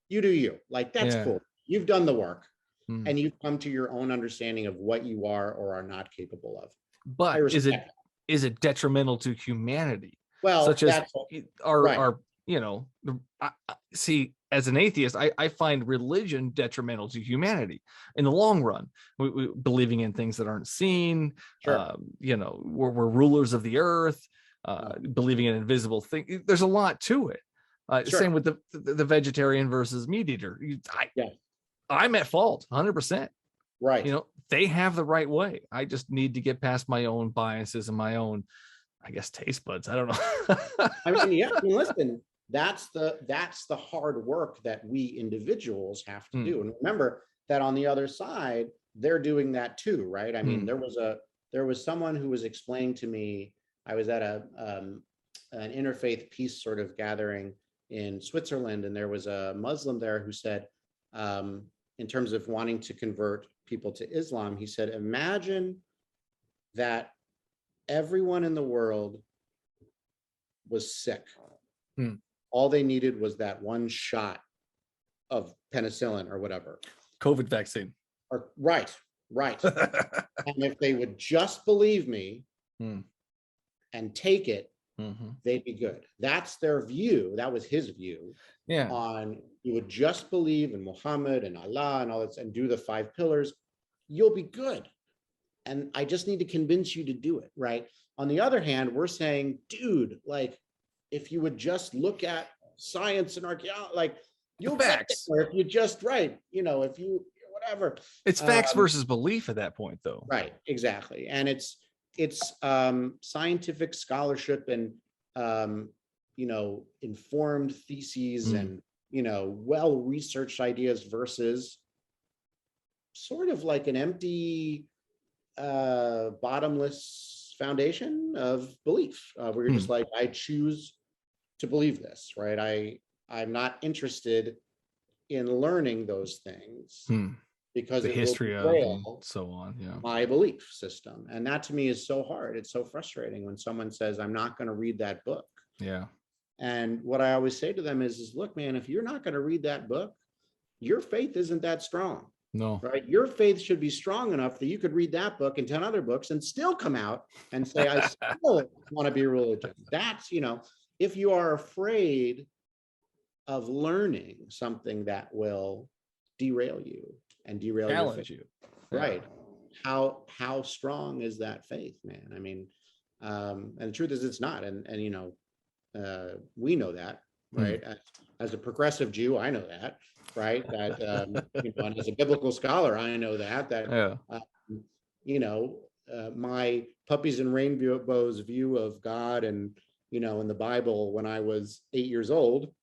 you do you. That's cool. You've done the work, and you've come to your own understanding of what you are or are not capable of. But is it detrimental to humanity? Well, such as our see, as an atheist, I find religion detrimental to humanity in the long run. We believing in things that aren't seen. We're rulers of the earth. Believing in invisible things. There's a lot to it. Same with the vegetarian versus meat eater. I'm at fault 100%. Right. They have the right way. I just need to get past my own biases and my own, I guess, taste buds. I don't know. I mean, listen, that's the hard work that we individuals have to Mm. do. And remember that on the other side, they're doing that too, right? I mean, there was someone who was explaining to me, I was at an interfaith peace sort of gathering in Switzerland, and there was a Muslim there who said, in terms of wanting to convert people to Islam, he said, imagine that everyone in the world was sick. All they needed was that one shot of penicillin or whatever. COVID vaccine. Or right. And if they would just believe me and take it, they'd be good. That's their view. That was his view. Yeah. On you would just believe in Muhammad and Allah and all that and do the 5 pillars, you'll be good. And I just need to convince you to do it, right? On the other hand, we're saying, dude, like, if you would just look at science and archaeology, like, you'll get there if you just if you whatever. It's facts versus belief at that point, though. Right, exactly. And it's scientific scholarship and informed theses and well-researched ideas versus sort of like an empty bottomless foundation of belief where you're just like, I choose to believe this, right? I'm not interested in learning those things because the it history will of derail and so on. Yeah. my belief system. And that to me is so hard. It's so frustrating when someone says, I'm not going to read that book. Yeah. And what I always say to them is look, man, if you're not going to read that book, your faith isn't that strong. No. Right? Your faith should be strong enough that you could read that book and 10 other books and still come out and say, I still want to be religious. That's, if you are afraid of learning something that will derail you and derail challenge your faith, you. right? How strong is that faith, man? I mean, and the truth is it's not. And we know that, right? As a progressive Jew, I know that, right? That, and as a biblical scholar, I know that my puppies and rainbows view of God and, in the Bible when I was 8 years old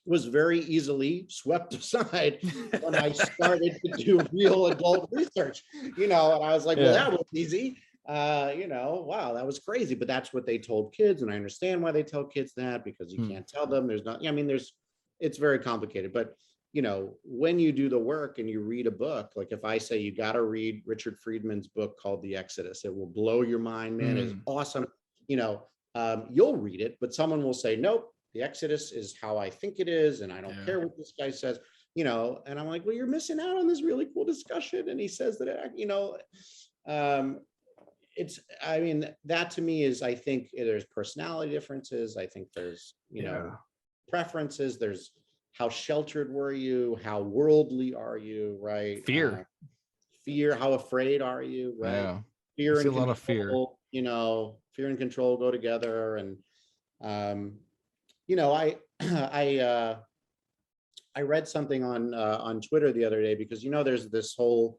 was very easily swept aside when I started to do real adult research, and I was like, well, that was easy. Wow, that was crazy. But that's what they told kids. And I understand why they tell kids that, because you can't tell them. It's very complicated. But, when you do the work and you read a book, like if I say you got to read Richard Friedman's book called The Exodus, it will blow your mind, man. It's awesome. You'll read it, but someone will say, nope, the Exodus is how I think it is. And I don't care what this guy says, and I'm like, well, you're missing out on this really cool discussion. And he says that, that to me is, I think there's personality differences. I think there's, preferences. There's how sheltered were you? How worldly are you? Right. Fear, how afraid are you? Right. Yeah. Fear and a lot of fear. Fear and control go together. And, I read something on Twitter the other day because, there's this whole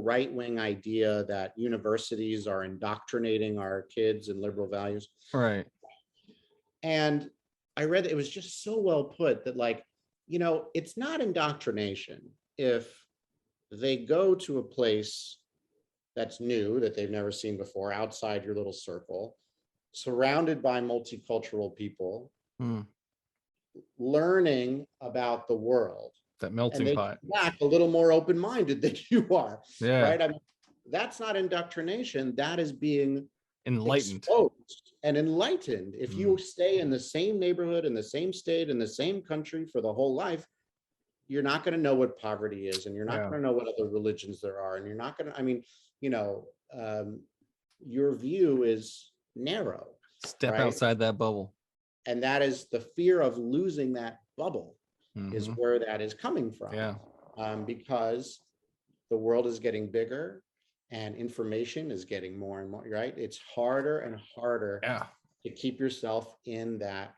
right-wing idea that universities are indoctrinating our kids in liberal values. Right. And I read that it was just so well put that, it's not indoctrination if they go to a place that's new, that they've never seen before, outside your little circle, surrounded by multicultural people, learning about the world. That melting pot. Back a little more open-minded than you are. Yeah. Right. I mean, that's not indoctrination. That is being enlightened and enlightened. If you stay in the same neighborhood, in the same state, in the same country for the whole life, you're not going to know what poverty is, and you're not going to know what other religions there are, and you're not going to. Your view is narrow. Step outside that bubble. And that is the fear of losing that bubble is where that is coming from. Yeah. Because the world is getting bigger and information is getting more and more, right? It's harder and harder to keep yourself in that,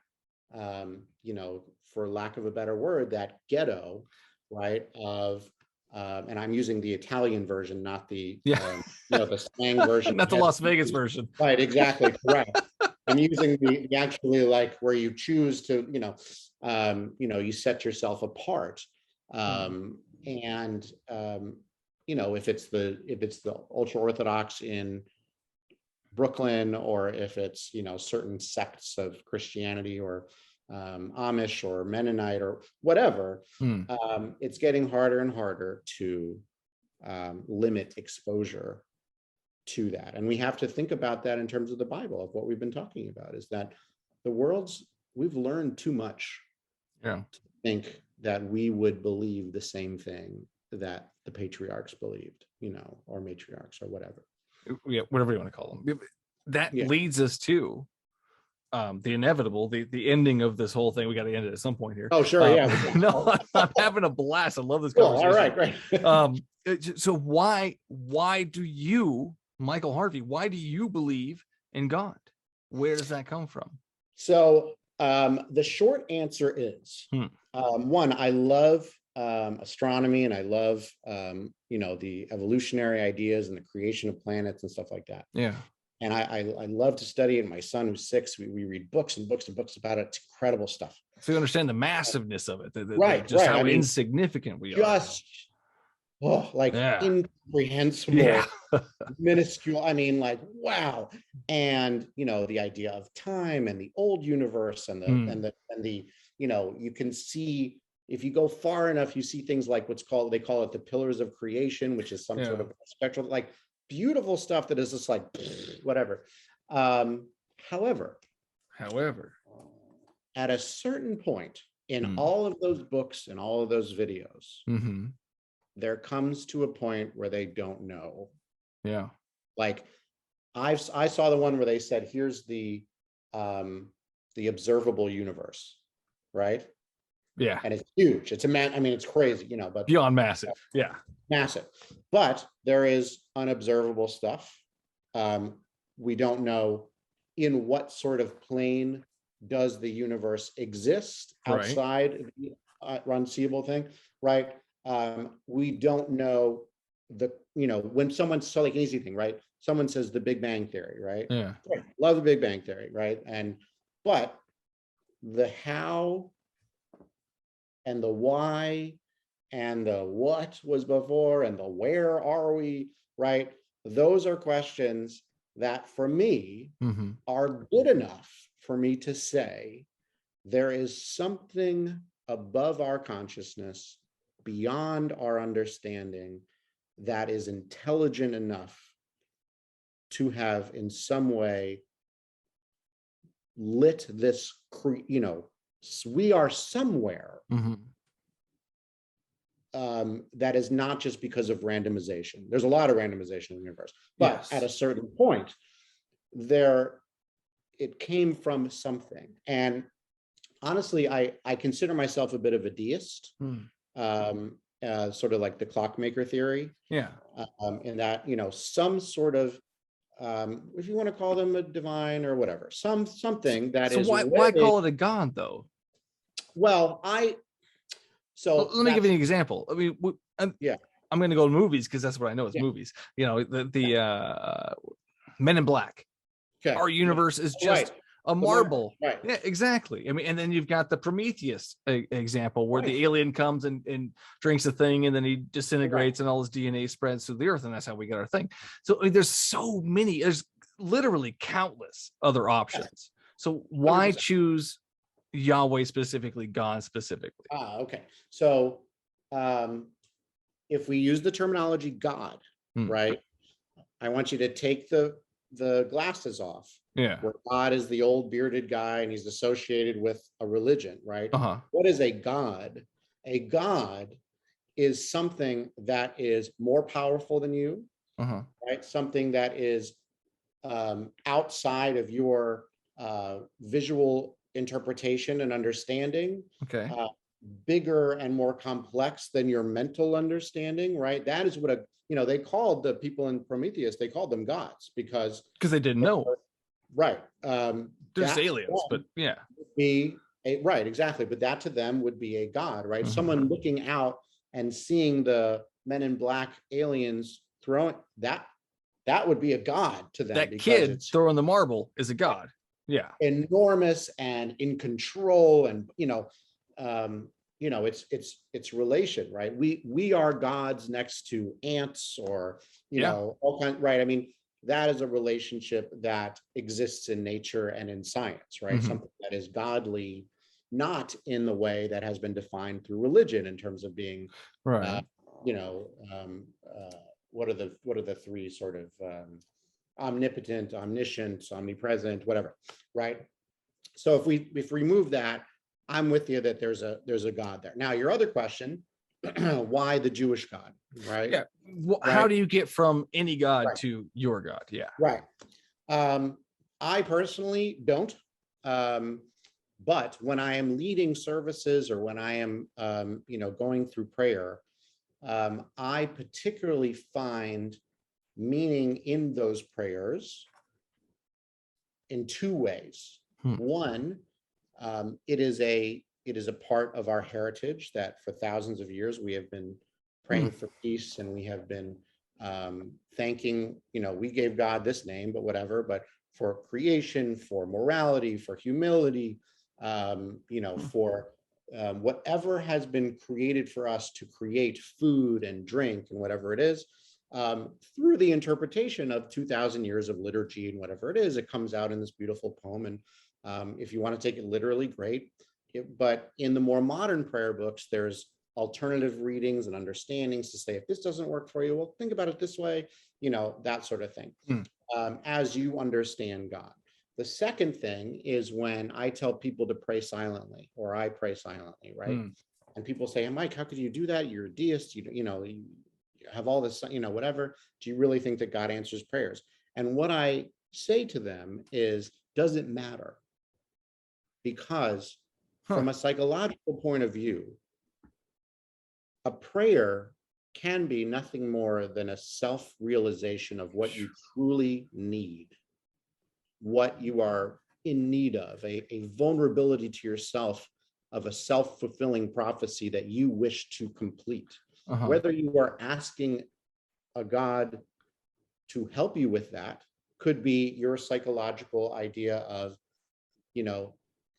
for lack of a better word, that ghetto, right? Of, and I'm using the Italian version, not the, the slang version. Not the Las Vegas version. Right, exactly, correct. I'm using the actually like where you choose to, you set yourself apart. And if it's the ultra Orthodox in Brooklyn, or if it's certain sects of Christianity, or Amish or Mennonite or whatever, it's getting harder and harder to limit exposure to that. And we have to think about that in terms of the Bible, of what we've been talking about, is that we've learned too much to think that we would believe the same thing that the patriarchs believed, or matriarchs, or whatever. Yeah, whatever you want to call them. That leads us to the inevitable, the ending of this whole thing. We got to end it at some point here. Oh, sure. No, I'm having a blast. I love this conversation. All right, great. So why do you, Michael Harvey, why do you believe in God? Where does that come from? So the short answer is, one, I love astronomy, and I love the evolutionary ideas and the creation of planets and stuff like that. Yeah. And I love to study it. And my son, who's 6, we read books and books and books about it. It's incredible stuff. So you understand the massiveness of it, right? How insignificant we are. Incomprehensible, minuscule. I mean, like, wow. And the idea of time and the old universe and the you can see, if you go far enough, you see things like they call it the pillars of creation, which is some sort of spectral, like, beautiful stuff that is just like whatever. However, at a certain point in all of those books and all of those videos, there comes to a point where they don't know. Yeah. Like I saw the one where they said, here's the observable universe, right? Yeah. And it's huge. It's it's crazy, but beyond massive. Yeah. Massive. But there is unobservable stuff. We don't know in what sort of plane does the universe exist outside the unseeable thing, right? We don't know when someone, so like an easy thing, right? Someone says the Big Bang Theory, right? Yeah. Great. Love the Big Bang Theory, right? But the how and the why and the what was before and the where are we, right? Those are questions that for me are good enough for me to say there is something above our consciousness, beyond our understanding, that is intelligent enough to have in some way lit this, we are somewhere. That is not just because of randomization. There's a lot of randomization in the universe, but at a certain point, it came from something. And honestly, I consider myself a bit of a deist, sort of like the clockmaker theory. Yeah. In that, some sort of, if you want to call them a divine or whatever, something that is. So why call it a God though? Well, let me give you an example. I mean, I'm going to go to movies because that's what I know is movies. The Men in Black. Okay. Our universe is just a marble. Right. Yeah, exactly. I mean, and then you've got the Prometheus example where the alien comes and drinks a thing, and then he disintegrates and all his DNA spreads through the earth, and that's how we get our thing. So I mean, there's literally countless other options. So why 100%. Choose Yahweh specifically, God specifically? Okay. So if we use the terminology God, right, I want you to take the glasses off. Yeah. Where God is the old bearded guy and he's associated with a religion, right? What is a God? A God is something that is more powerful than you, right? Something that is outside of your visual interpretation and understanding. Okay. Bigger and more complex than your mental understanding, right? That is what they called the people in Prometheus, they called them gods because they didn't know. Right. There's aliens, but yeah. Right, exactly. But that to them would be a god, right? Someone looking out and seeing the Men in Black aliens throwing that would be a god to them. That kid throwing the marble is a god. Yeah. enormous and in control, and it's relation, right? We are gods next to ants, or all kind, right? I mean, that is a relationship that exists in nature and in science, right? Something that is godly, not in the way that has been defined through religion in terms of being Right. what are the three sort of omnipotent, omniscient, omnipresent, whatever, right? So if we remove that, I'm with you that there's a God there. Now, your other question, why the Jewish God, right? Yeah. Right. How do you get from any God Right. to your God? Yeah. Right. I personally don't. But when I am leading services, or when I am, going through prayer, I particularly find meaning in those prayers in two ways. One, it is a part of our heritage that for thousands of years we have been praying for peace, and we have been thanking, we gave God this name, but whatever, but for creation, for morality, for humility, for whatever has been created for us to create food and drink and whatever it is, through the interpretation of 2,000 years of liturgy and whatever it is, it comes out in this beautiful poem. And if you want to take it literally, great. But in the more modern prayer books, there's alternative readings and understandings to say, if this doesn't work for you, well, think about it this way, that sort of thing, as you understand God. The second thing is when I tell people to pray silently, or I pray silently, right? And people say, hey, Mike, how could you do that? You're a deist, you have all this, whatever. Do you really think that God answers prayers? And what I say to them is, does it matter? Because from a psychological point of view, a prayer can be nothing more than a self-realization of what you truly need, what you are in need of, a vulnerability to yourself of a self-fulfilling prophecy that you wish to complete. Whether you are asking a God to help you with that could be your psychological idea of,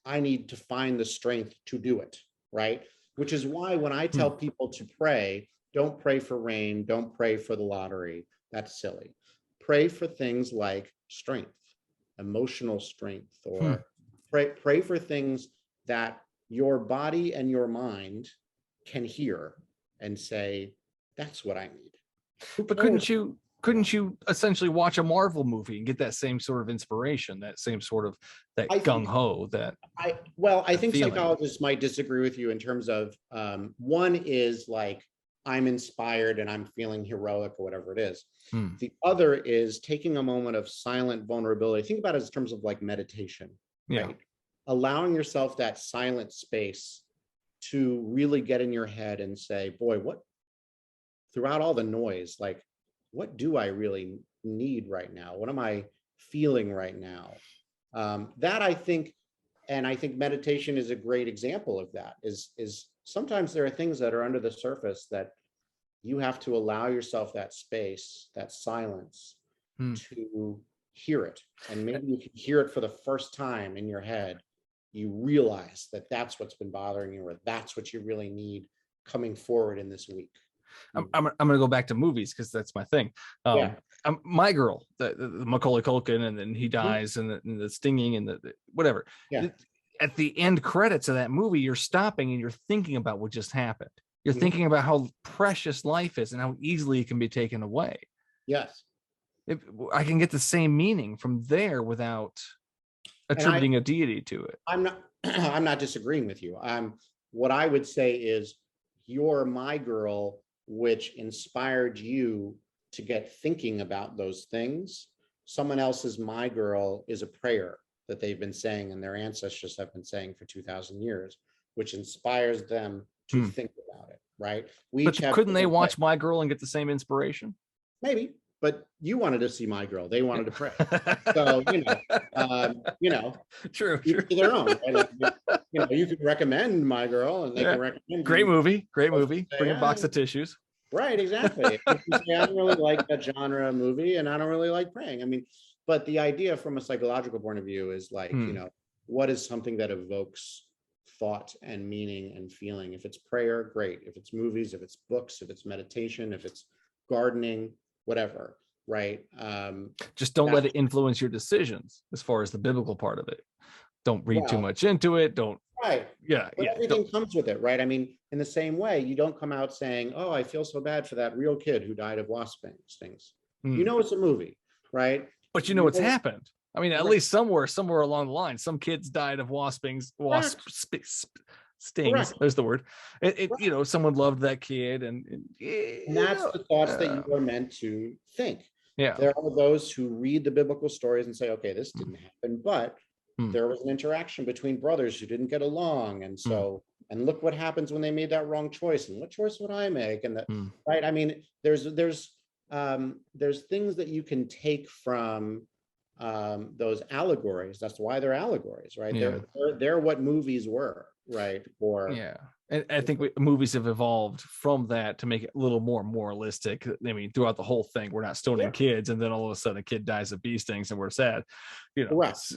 I need to find the strength to do it, right? Which is why when I tell people to pray, don't pray for rain, don't pray for the lottery. That's silly. Pray for things like strength, emotional strength, or pray for things that your body and your mind can hear and say, that's what I need. But couldn't you essentially watch a Marvel movie and get that same sort of inspiration, that same sort of gung-ho, I think feeling. Psychologists might disagree with you in terms of one is like, I'm inspired and I'm feeling heroic, or whatever it is. The other is taking a moment of silent vulnerability. Think about it in terms of like meditation, right? Allowing yourself that silent space to really get in your head and say, boy, what, throughout all the noise, like, what do I really need right now? What am I feeling right now? That I think meditation is a great example of that, is sometimes there are things that are under the surface that you have to allow yourself that space, that silence to hear it. And maybe you can hear it for the first time in your head. You realize that that's what's been bothering you, or that's what you really need coming forward in this week. I'm going to go back to movies because that's my thing. My Girl, the Macaulay Culkin, and then he dies, and the stinging, and the whatever. At the end credits of that movie, you're stopping and you're thinking about what just happened. You're thinking about how precious life is and how easily it can be taken away. Yes. I can get the same meaning from there without attributing a deity to it. I'm not disagreeing with you. What I would say is, you're My Girl, which inspired you to get thinking about those things. Someone else's My Girl is a prayer that they've been saying and their ancestors have been saying for 2,000 years, which inspires them to think about it, right? Couldn't they watch My Girl and get the same inspiration? Maybe, but you wanted to see My Girl. They wanted to pray. So, True. Their own. Right? Like, you could recommend My Girl, and they can recommend. Great movie. Bring a box of tissues. Right, exactly. If you say, I don't really like that genre movie, and I don't really like praying. I mean, but the idea from a psychological point of view is like, what is something that evokes thought and meaning and feeling? If it's prayer, great. If it's movies, if it's books, if it's meditation, if it's gardening, whatever, right? Just don't let it influence your decisions as far as the biblical part of it. Don't read too much into it. Don't. Right. Yeah. But everything comes with it, right? I mean, in the same way, you don't come out saying, oh, I feel so bad for that real kid who died of wasp stings. You know, it's a movie, right? But you know what's happened. I mean, at least somewhere along the line, some kids died of wasp stings. Correct. There's the word. You know, someone loved that kid, and that's the thoughts that you are meant to think. Yeah. There are those who read the biblical stories and say, okay, this didn't happen, but there was an interaction between brothers who didn't get along, and so and look what happens when they made that wrong choice, and what choice would I make? And that right. I mean, there's things that you can take from those allegories. That's why they're allegories, right? Yeah. They're what movies were, right? Or and I think movies have evolved from that to make it a little more moralistic. I mean, throughout the whole thing, we're not stoning kids, and then all of a sudden a kid dies of bee stings and we're sad. You know, that's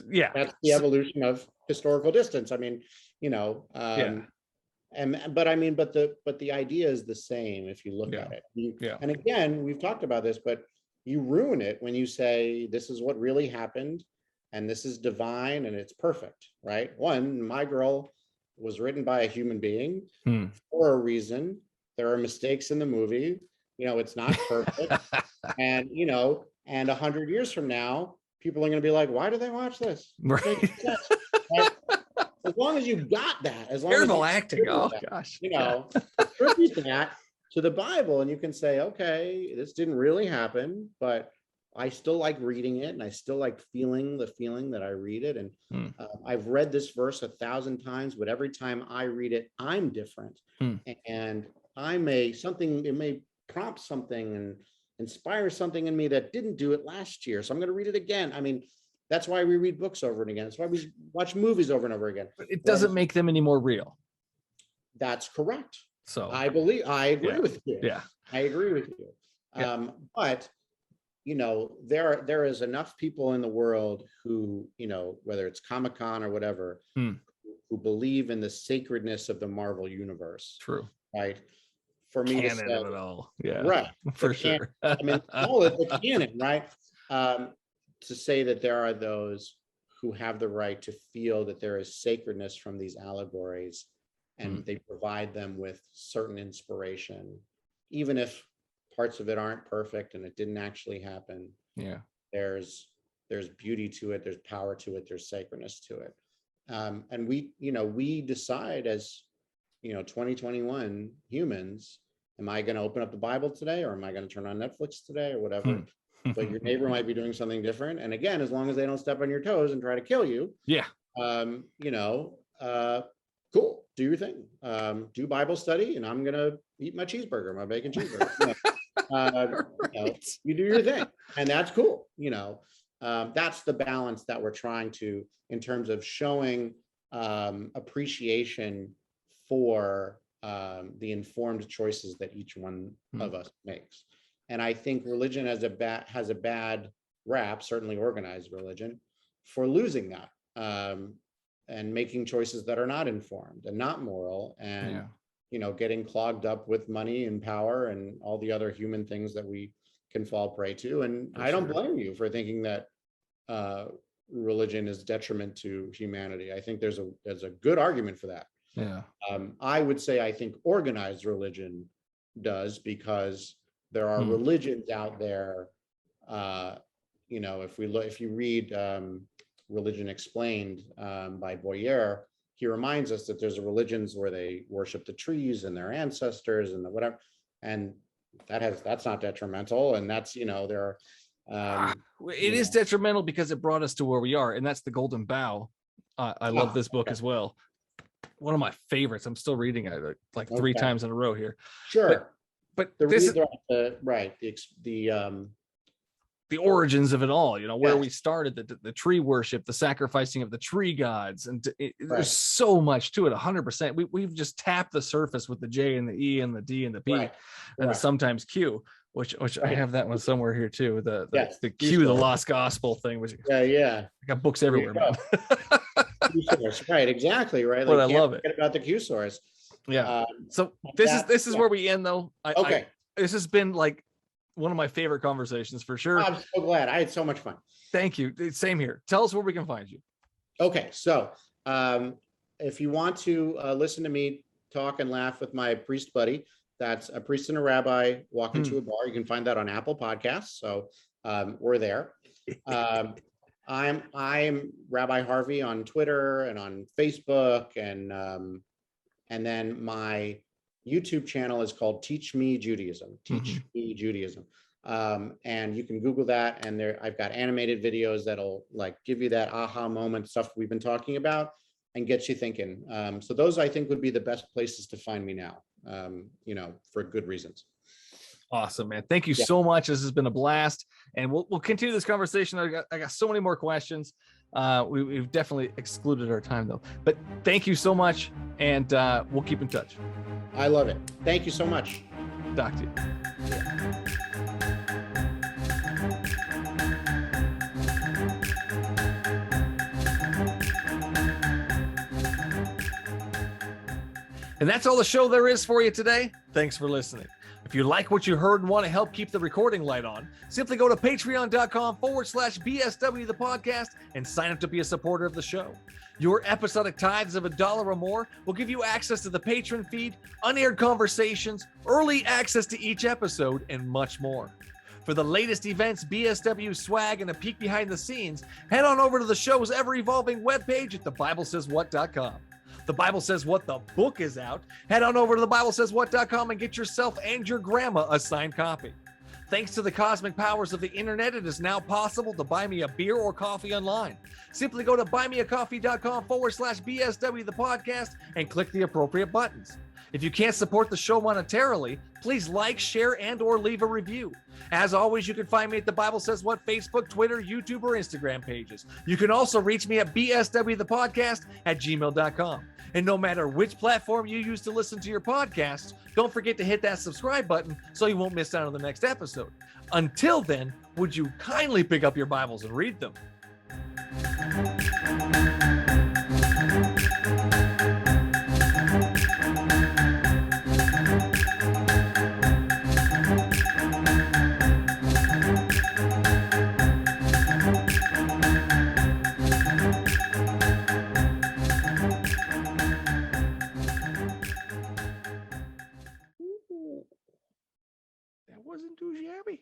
the evolution of historical distance. I mean, you know, but I mean, but the idea is the same if you look at it. And again, we've talked about this, but you ruin it when you say this is what really happened and this is divine and it's perfect, right? One, My Girl was written by a human being for a reason. There are mistakes in the movie. You know, it's not perfect. And, you know, and 100 years from now, people are going to be like, why do they watch this? Right. As long as you got that, as long careful as acting. Oh gosh. You know, attribute that to the Bible, and you can say, okay, this didn't really happen, but I still like reading it, and I still like feeling the feeling that I read it. And I've read this verse 1,000 times, but every time I read it, I'm different, and it may prompt something and inspire something in me that didn't do it last year. So I'm going to read it again. I mean, that's why we read books over and again. That's why we watch movies over and over again. But it doesn't make them any more real. That's correct. So I agree with you. Yeah, I agree with you. But you know, there is enough people in the world who, you know, whether it's Comic-Con or whatever, who believe in the sacredness of the Marvel universe. True. Right. For me canon to say, of it all. Yeah. Right. For sure. I mean, all of the canon, right? To say that there are those who have the right to feel that there is sacredness from these allegories, and they provide them with certain inspiration, even if parts of it aren't perfect and it didn't actually happen. Yeah. There's beauty to it, there's power to it, there's sacredness to it. And we decide as, 2021 humans, am I going to open up the Bible today, or am I going to turn on Netflix today, or whatever? But your neighbor might be doing something different. And again, as long as they don't step on your toes and try to kill you, cool, do your thing. Do Bible study, and I'm going to eat my cheeseburger, my bacon cheeseburger. You do your thing, and that's cool. That's the balance that we're trying to, in terms of showing appreciation for the informed choices that each one of us makes. And I think religion has a bad rap, certainly organized religion, for losing that and making choices that are not informed and not moral, and getting clogged up with money and power and all the other human things that we can fall prey to. And I don't blame you for thinking that religion is detriment to humanity. I think there's a good argument for that. Yeah. I would say I think organized religion does, because there are religions out there. If you read Religion Explained by Boyer, he reminds us that there's religions where they worship the trees and their ancestors and the whatever, and that's not detrimental. And that's there are. It is detrimental because it brought us to where we are, and that's the Golden Bough. I love this book as well. One of my favorites. I'm still reading it like 3 times in a row here. Sure. But this is the origins of it all, where we started, the tree worship, the sacrificing of the tree gods. And there's so much to it, 100%. We've just tapped the surface with the J and the E and the D and the P and the sometimes Q. which I Right. have that one somewhere here too. The Yes, the Q Q, the source. Lost Gospel thing, which Yeah. I got books There you everywhere, man. Q source. Right. Exactly. Right. But Like, I can't love it. forget about the Q source. Yeah. Um, So this is yeah. where we end though. Okay. This has been like one of my favorite conversations for sure. I'm so glad. I had so much fun. Thank you. Same here. Tell us where we can find you. Okay, so if you want to listen to me talk and laugh with my priest buddy, that's a priest and a rabbi walking to a bar. You can find that on Apple Podcasts. So we're there. I'm Rabbi Harvey on Twitter and on Facebook, and then my YouTube channel is called Teach Me Judaism. Teach Me Judaism. And you can Google that, and there I've got animated videos that'll like give you that aha moment stuff we've been talking about and get you thinking. So those I think would be the best places to find me now, for good reasons. Awesome, man. Thank you so much. This has been a blast, and we'll continue this conversation. I got so many more questions. We've definitely excluded our time though, but thank you so much, and we'll keep in touch. I love it. Thank you so much. Talk to you. And that's all the show there is for you today. Thanks for listening. If you like what you heard and want to help keep the recording light on, simply go to patreon.com/BSW the podcast and sign up to be a supporter of the show. Your episodic tithes of $1 or more will give you access to the patron feed, unaired conversations, early access to each episode, and much more. For the latest events, BSW swag, and a peek behind the scenes, head on over to the show's ever-evolving webpage at thebiblesayswhat.com. The Bible Says What the book is out. Head on over to thebiblesayswhat.com and get yourself and your grandma a signed copy. Thanks to the cosmic powers of the internet, it is now possible to buy me a beer or coffee online. Simply go to buymeacoffee.com/BSW the podcast and click the appropriate buttons. If you can't support the show monetarily, please like, share, and or leave a review. As always, you can find me at the Bible Says What Facebook, Twitter, YouTube, or Instagram pages. You can also reach me at bswthepodcast@gmail.com. And no matter which platform you use to listen to your podcasts, don't forget to hit that subscribe button so you won't miss out on the next episode. Until then, would you kindly pick up your Bibles and read them? That wasn't too shabby.